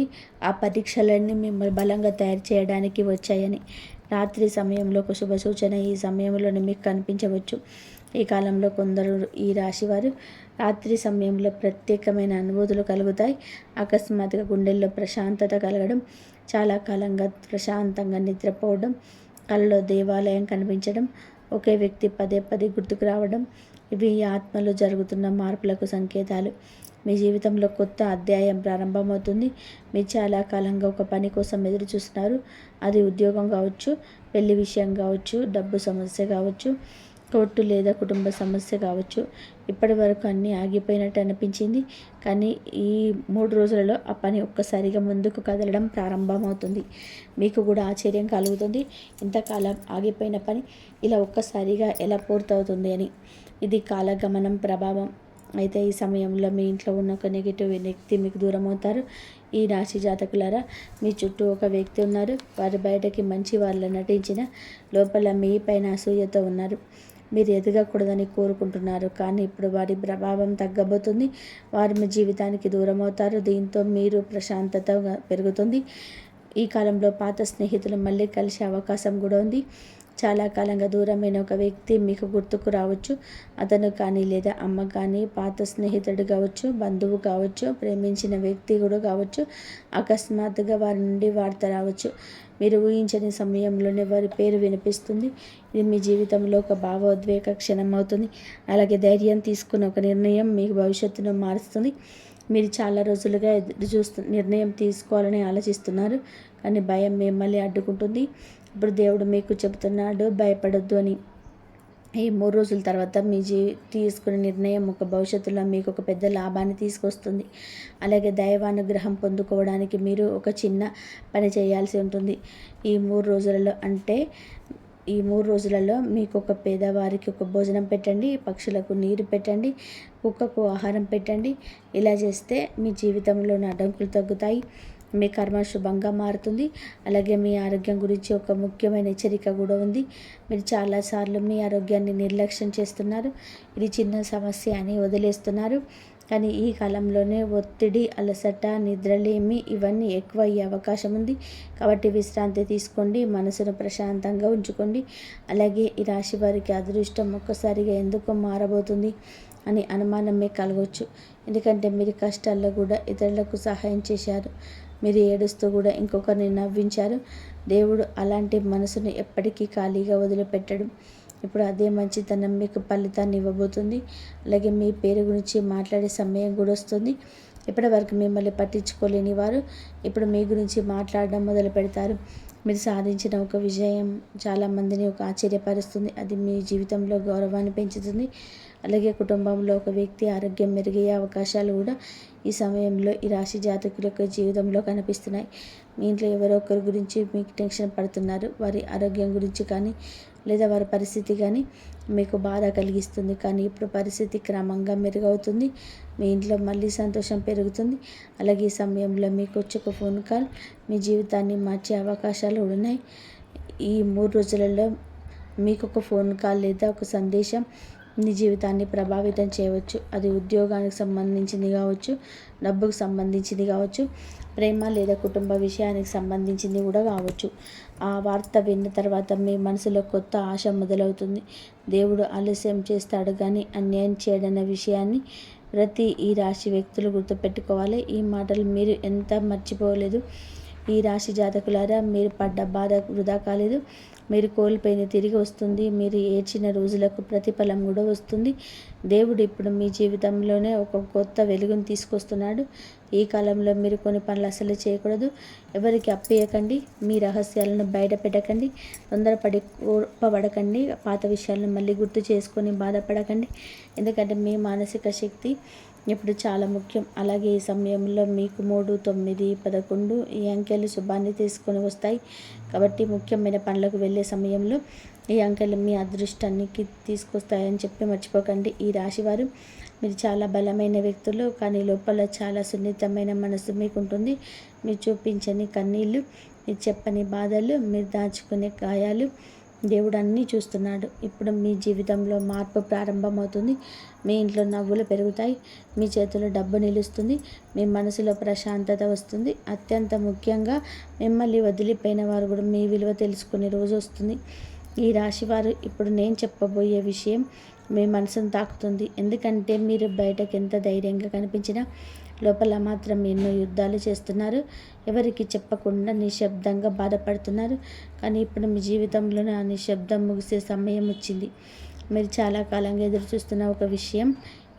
ఆ పరీక్షలన్నీ మిమ్మల్ని బలంగా తయారు చేయడానికి వచ్చాయని. రాత్రి సమయంలో ఒక శుభ సూచన ఈ సమయంలోనే మీకు కనిపించవచ్చు. ఈ కాలంలో కొందరు ఈ రాశివారు రాత్రి సమయంలో ప్రత్యేకమైన అనుభూతులు కలుగుతాయి. అకస్మాత్తుగా గుండెల్లో ప్రశాంతత కలగడం, చాలా కాలంగా ప్రశాంతంగా నిద్రపోవడం, కళ్ళలో దేవాలయం కనిపించడం, ఒకే వ్యక్తి పదే పదే గుర్తుకు రావడం, ఇవి ఆత్మలో జరుగుతున్న మార్పులకు సంకేతాలు. మీ జీవితంలో కొత్త అధ్యాయం ప్రారంభమవుతుంది. మీరు చాలా కాలంగా ఒక పని కోసం ఎదురు చూస్తున్నారు. అది ఉద్యోగం కావచ్చు, పెళ్లి విషయం కావచ్చు, డబ్బు సమస్య కావచ్చు, కోర్టు లేదా కుటుంబ సమస్య కావచ్చు. ఇప్పటి వరకు అన్నీ ఆగిపోయినట్టు అనిపించింది. కానీ ఈ 3 రోజులలో ఆ పని ఒక్కసారిగా ముందుకు కదలడం ప్రారంభమవుతుంది. మీకు కూడా ఆశ్చర్యం కలుగుతుంది, ఇంతకాలం ఆగిపోయిన పని ఇలా ఒక్కసారిగా ఎలా పూర్తవుతుంది అని. ఇది కాలగమనం ప్రభావం. అయితే ఈ సమయంలో మీ ఇంట్లో ఉన్న ఒక నెగిటివ్ వ్యక్తి మీకు దూరం అవుతారు. ఈ రాశి జాతకులారా, మీ చుట్టూ ఒక వ్యక్తి ఉన్నారు. వారు బయటకి మంచి వాళ్ళ నటించిన లోపల మీ పైన అసూయతో ఉన్నారు. మీరు ఎదగకూడదని కోరుకుంటున్నారు, కానీ ఇప్పుడు వారి ప్రభావం తగ్గబోతుంది. వారు మీ జీవితానికి దూరం అవుతారు. దీంతో మీరు ప్రశాంతత పెరుగుతుంది. ఈ కాలంలో పాత స్నేహితులు మళ్ళీ కలిసే అవకాశం కూడా ఉంది. చాలా కాలంగా దూరమైన ఒక వ్యక్తి మీకు గుర్తుకు రావచ్చు. అతను కానీ లేదా అమ్మ కానీ, పాత స్నేహితుడు కావచ్చు, బంధువు కావచ్చు, ప్రేమించిన వ్యక్తి కూడా కావచ్చు. అకస్మాత్తుగా వారి నుండి వార్త రావచ్చు. మీరు ఊహించని సమయంలోనే వారి పేరు వినిపిస్తుంది. ఇది మీ జీవితంలో ఒక భావోద్వేగ క్షణం అవుతుంది. అలాగే ధైర్యం తీసుకున్న ఒక నిర్ణయం మీ భవిష్యత్తును మారుస్తుంది. మీరు చాలా రోజులుగా నిర్ణయం తీసుకోవాలని ఆలోచిస్తున్నారు, కానీ భయం మిమ్మల్ని అడ్డుకుంటుంది. ఇప్పుడు దేవుడు మీకు చెబుతున్నాడు, భయపడొద్దు అని. ఈ 3 రోజుల తర్వాత మీ తీసుకునే నిర్ణయం ఒక భవిష్యత్తులో మీకు ఒక పెద్ద లాభాన్ని తీసుకొస్తుంది. అలాగే దైవానుగ్రహం పొందుకోవడానికి మీరు ఒక చిన్న పని చేయాల్సి ఉంటుంది. ఈ 3 రోజులలో ఈ 3 రోజులలో మీకు ఒక పేదవారికి ఒక భోజనం పెట్టండి, పక్షులకు నీరు పెట్టండి, కుక్కకు ఆహారం పెట్టండి. ఇలా చేస్తే మీ జీవితంలోని అడ్డంకులు తగ్గుతాయి. మీ కర్మ శుభంగా మారుతుంది. అలాగే మీ ఆరోగ్యం గురించి ఒక ముఖ్యమైన హెచ్చరిక కూడా ఉంది. మీరు చాలాసార్లు మీ ఆరోగ్యాన్ని నిర్లక్ష్యం చేస్తున్నారు. ఇది చిన్న సమస్య అని వదిలేస్తున్నారు. కానీ ఈ కాలంలోనే ఒత్తిడి, అలసట, నిద్రలేమి ఇవన్నీ ఎక్కువ అయ్యే అవకాశం ఉంది. కాబట్టి విశ్రాంతి తీసుకోండి, మనసును ప్రశాంతంగా ఉంచుకోండి. అలాగే ఈ రాశి వారికి అదృష్టం ఒక్కసారిగా ఎందుకు మారబోతుంది అని అనుమానం మీకు కలగవచ్చు. ఎందుకంటే మీరు కష్టాల్లో కూడా ఇతరులకు సహాయం చేశారు. మీరు ఏడుస్తూ కూడా ఇంకొకరిని నవ్వించారు. దేవుడు అలాంటి మనసును ఎప్పటికీ ఖాళీగా వదిలిపెట్టడు. ఇప్పుడు అదే మంచితనం మీకు ఫలితాన్ని ఇవ్వబోతుంది. అలాగే మీ పేరు గురించి మాట్లాడే సమయం కూడా వస్తుంది. ఇప్పటి వరకు మిమ్మల్ని పట్టించుకోలేని వారు ఇప్పుడు మీ గురించి మాట్లాడడం మొదలు పెడతారు. మీరు సాధించిన ఒక విజయం చాలామందిని ఒక ఆశ్చర్యపరుస్తుంది. అది మీ జీవితంలో గౌరవాన్ని పెంచుతుంది. అలాగే కుటుంబంలో ఒక వ్యక్తి ఆరోగ్యం మెరుగయ్యే అవకాశాలు కూడా ఈ సమయంలో ఈ రాశి జాతకుల యొక్క జీవితంలో కనిపిస్తున్నాయి. మీ ఇంట్లో ఎవరో ఒకరి గురించి మీకు టెన్షన్ పడుతున్నారు. వారి ఆరోగ్యం గురించి కానీ లేదా వారి పరిస్థితి కానీ మీకు బాధ కలిగిస్తుంది. కానీ ఇప్పుడు పరిస్థితి క్రమంగా మెరుగవుతుంది. మీ ఇంట్లో మళ్ళీ సంతోషం పెరుగుతుంది. అలాగే ఈ సమయంలో మీకు వచ్చే ఒక ఫోన్ కాల్ మీ జీవితాన్ని మార్చే అవకాశాలు ఉన్నాయి. ఈ 3 రోజులలో మీకు ఒక ఫోన్ కాల్ లేదా ఒక సందేశం మీ జీవితాన్ని ప్రభావితం చేయవచ్చు. అది ఉద్యోగానికి సంబంధించింది కావచ్చు, డబ్బుకు సంబంధించింది కావచ్చు, ప్రేమ లేదా కుటుంబ విషయానికి సంబంధించింది కూడా కావచ్చు. ఆ వార్త విన్న తర్వాత మీ మనసులో కొత్త ఆశ మొదలవుతుంది. దేవుడు ఆలస్యం చేస్తాడు కానీ అన్యాయం చేయడన్న విషయాన్ని ప్రతి ఈ రాశి వ్యక్తులు గుర్తుపెట్టుకోవాలి. ఈ మాటలు మీరు ఎంత మర్చిపోలేదు. ఈ రాశి జాతకులారా, మీరు పడ్డ బాధ వృధా కాలేదు. మీరు కోల్పోయింది తిరిగి వస్తుంది. మీరు ఏడ్చిన రోజులకు ప్రతిఫలం కూడా వస్తుంది. దేవుడు ఇప్పుడు మీ జీవితంలోనే ఒక కొత్త వెలుగును తీసుకొస్తున్నాడు. ఈ కాలంలో మీరు కొన్ని పనులు అసలు చేయకూడదు. ఎవరికి అప్పేయకండి. మీ రహస్యాలను బయట పెట్టకండి. తొందరపడి కోపపడకండి. పాత విషయాలను మళ్ళీ గుర్తు చేసుకొని బాధపడకండి. ఎందుకంటే మీ మానసిక శక్తి ఇప్పుడు చాలా ముఖ్యం. అలాగే ఈ సమయంలో మీకు 3, 9, 11 ఈ అంకెలు శుభాన్ని తీసుకొని వస్తాయి. కాబట్టి ముఖ్యమైన పనులకు వెళ్ళే సమయంలో ఈ అంకెలు మీ అదృష్టానికి తీసుకొస్తాయని చెప్పి మర్చిపోకండి. ఈ రాశివారు, మీరు చాలా బలమైన వ్యక్తులు, కానీ లోపల చాలా సున్నితమైన మనసు మీకు ఉంటుంది. మీరు చూపించని కన్నీళ్ళు, మీరు చెప్పని బాధలు, మీరు దాచుకునే గాయాలు దేవుడు అన్నీ చూస్తున్నాడు. ఇప్పుడు మీ జీవితంలో మార్పు ప్రారంభమవుతుంది. మీ ఇంట్లో నవ్వులు పెరుగుతాయి. మీ చేతిలో డబ్బు నిలుస్తుంది. మీ మనసులో ప్రశాంతత వస్తుంది. అత్యంత ముఖ్యంగా మిమ్మల్ని వదిలిపోయిన వారు కూడా మీ విలువ తెలుసుకునే రోజు వస్తుంది. ఈ రాశివారు, ఇప్పుడు నేను చెప్పబోయే విషయం మీ మనసును తాకుతుంది. ఎందుకంటే మీరు బయటకు ఎంత ధైర్యంగా కనిపించినా లోపల మాత్రం ఎన్నో యుద్ధాలు చేస్తున్నారు. ఎవరికి చెప్పకుండా నిశ్శబ్దంగా బాధపడుతున్నారు. కానీ ఇప్పుడు మీ జీవితంలోనే ఆ నిశ్శబ్దం ముగిసే సమయం వచ్చింది. మీరు చాలా కాలంగా ఎదురు చూస్తున్న ఒక విషయం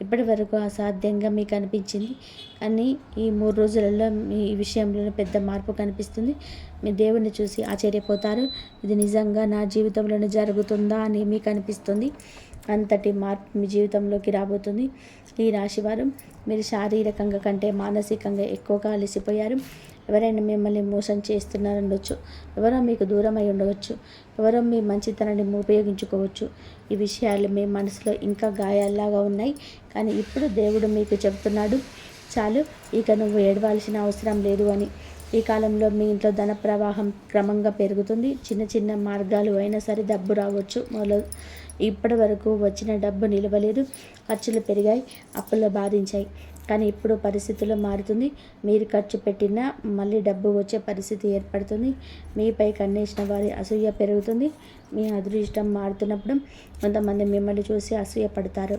ఇప్పటి వరకు అసాధ్యంగా మీకు అనిపించింది. కానీ ఈ 3 రోజులలో మీ విషయంలో పెద్ద మార్పు కనిపిస్తుంది. మీ దేవుని చూసి ఆశ్చర్యపోతారు. ఇది నిజంగా నా జీవితంలోనే జరుగుతుందా అని మీకు అనిపిస్తుంది. అంతటి మార్పు మీ జీవితంలోకి రాబోతుంది. ఈ రాశివారు, మీరు శారీరకంగా కంటే మానసికంగా ఎక్కువగా అలసిపోయారు. ఎవరైనా మిమ్మల్ని మోసం చేస్తున్నారనవచ్చు. ఎవరో మీకు దూరం అయి ఉండవచ్చు. ఎవరో మీ మంచితనాన్ని ఉపయోగించుకోవచ్చు. ఈ విషయాలు మీ మనసులో ఇంకా గాయాల్లాగా ఉన్నాయి. కానీ ఇప్పుడు దేవుడు మీకు చెబుతున్నాడు, చాలు, ఇక నువ్వు ఏడవాల్సిన అవసరం లేదు అని. ఈ కాలంలో మీ ఇంట్లో ధన ప్రవాహం క్రమంగా పెరుగుతుంది. చిన్న చిన్న మార్గాలు అయినా సరే డబ్బు రావచ్చు. ఇప్పటి వరకు వచ్చిన డబ్బు నిలవలేదు. ఖర్చులు పెరిగాయి, అప్పుల్లో బాధించాయి. కానీ ఇప్పుడు పరిస్థితులు మారుతుంది. మీరు ఖర్చు పెట్టినా మళ్ళీ డబ్బు వచ్చే పరిస్థితి ఏర్పడుతుంది. మీపై కన్నేసిన వారి అసూయ పెరుగుతుంది. మీ అదృష్టం మారుతున్నప్పుడు కొంతమంది మిమ్మల్ని చూసి అసూయ పడతారు.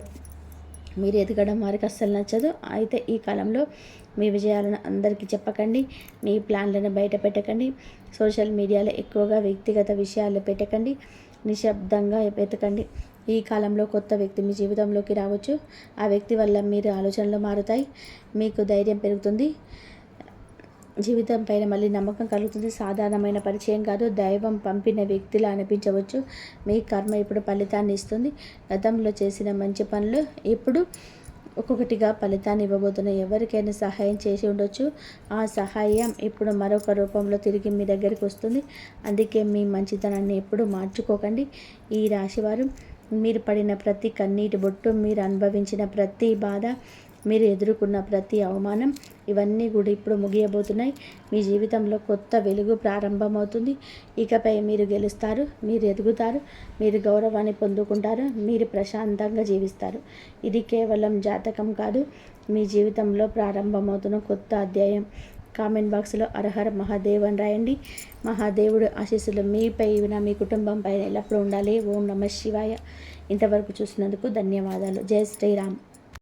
మీరు ఎదగడం వారికి అస్సలు నచ్చదు. అయితే ఈ కాలంలో మీ విజయాలను అందరికీ చెప్పకండి. మీ ప్లాన్లను బయట పెట్టకండి. సోషల్ మీడియాలో ఎక్కువగా వ్యక్తిగత విషయాలు పెట్టకండి. నిశ్శబ్దంగా వెతకండి. ఈ కాలంలో కొత్త వ్యక్తి మీ జీవితంలోకి రావచ్చు. ఆ వ్యక్తి వల్ల మీరు ఆలోచనలు మారుతాయి. మీకు ధైర్యం పెరుగుతుంది. జీవితం పైన మళ్ళీ నమ్మకం కలుగుతుంది. సాధారణమైన పరిచయం కాదు, దైవం పంపిన వ్యక్తిలా అనిపించవచ్చు. మీ కర్మ ఇప్పుడు ఫలితాన్ని ఇస్తుంది. గతంలో చేసిన మంచి పనులు ఇప్పుడు ఒక్కొక్కటిగా ఫలితాన్ని ఇవ్వబోతున్నాయి. ఎవరికైనా సహాయం చేసి ఉండొచ్చు. ఆ సహాయం ఇప్పుడు మరొక రూపంలో తిరిగి మీ దగ్గరికి వస్తుంది. అందుకే మీ మంచితనాన్ని ఎప్పుడు మార్చుకోకండి. ఈ రాశివారు, మీరు పడిన ప్రతి కన్నీటి బొట్టు, మీరు అనుభవించిన ప్రతి బాధ, మీరు ఎదుర్కొన్న ప్రతి అవమానం, ఇవన్నీ కూడా ఇప్పుడు ముగియబోతున్నాయి. మీ జీవితంలో కొత్త వెలుగు ప్రారంభమవుతుంది. ఇకపై మీరు గెలుస్తారు, మీరు ఎదుగుతారు, మీరు గౌరవాన్ని పొందుకుంటారు, మీరు ప్రశాంతంగా జీవిస్తారు. ఇది కేవలం జాతకం కాదు, మీ జీవితంలో ప్రారంభమవుతున్న కొత్త అధ్యాయం. కామెంట్ బాక్స్లో హరహర మహాదేవ్ అని రాయండి. మహాదేవుడు ఆశీస్సులు మీపై, మీ కుటుంబం పైన ఎల్లప్పుడూ ఉండాలి. ఓం నమః శివాయ. ఇంతవరకు చూసినందుకు ధన్యవాదాలు. జై శ్రీరామ్.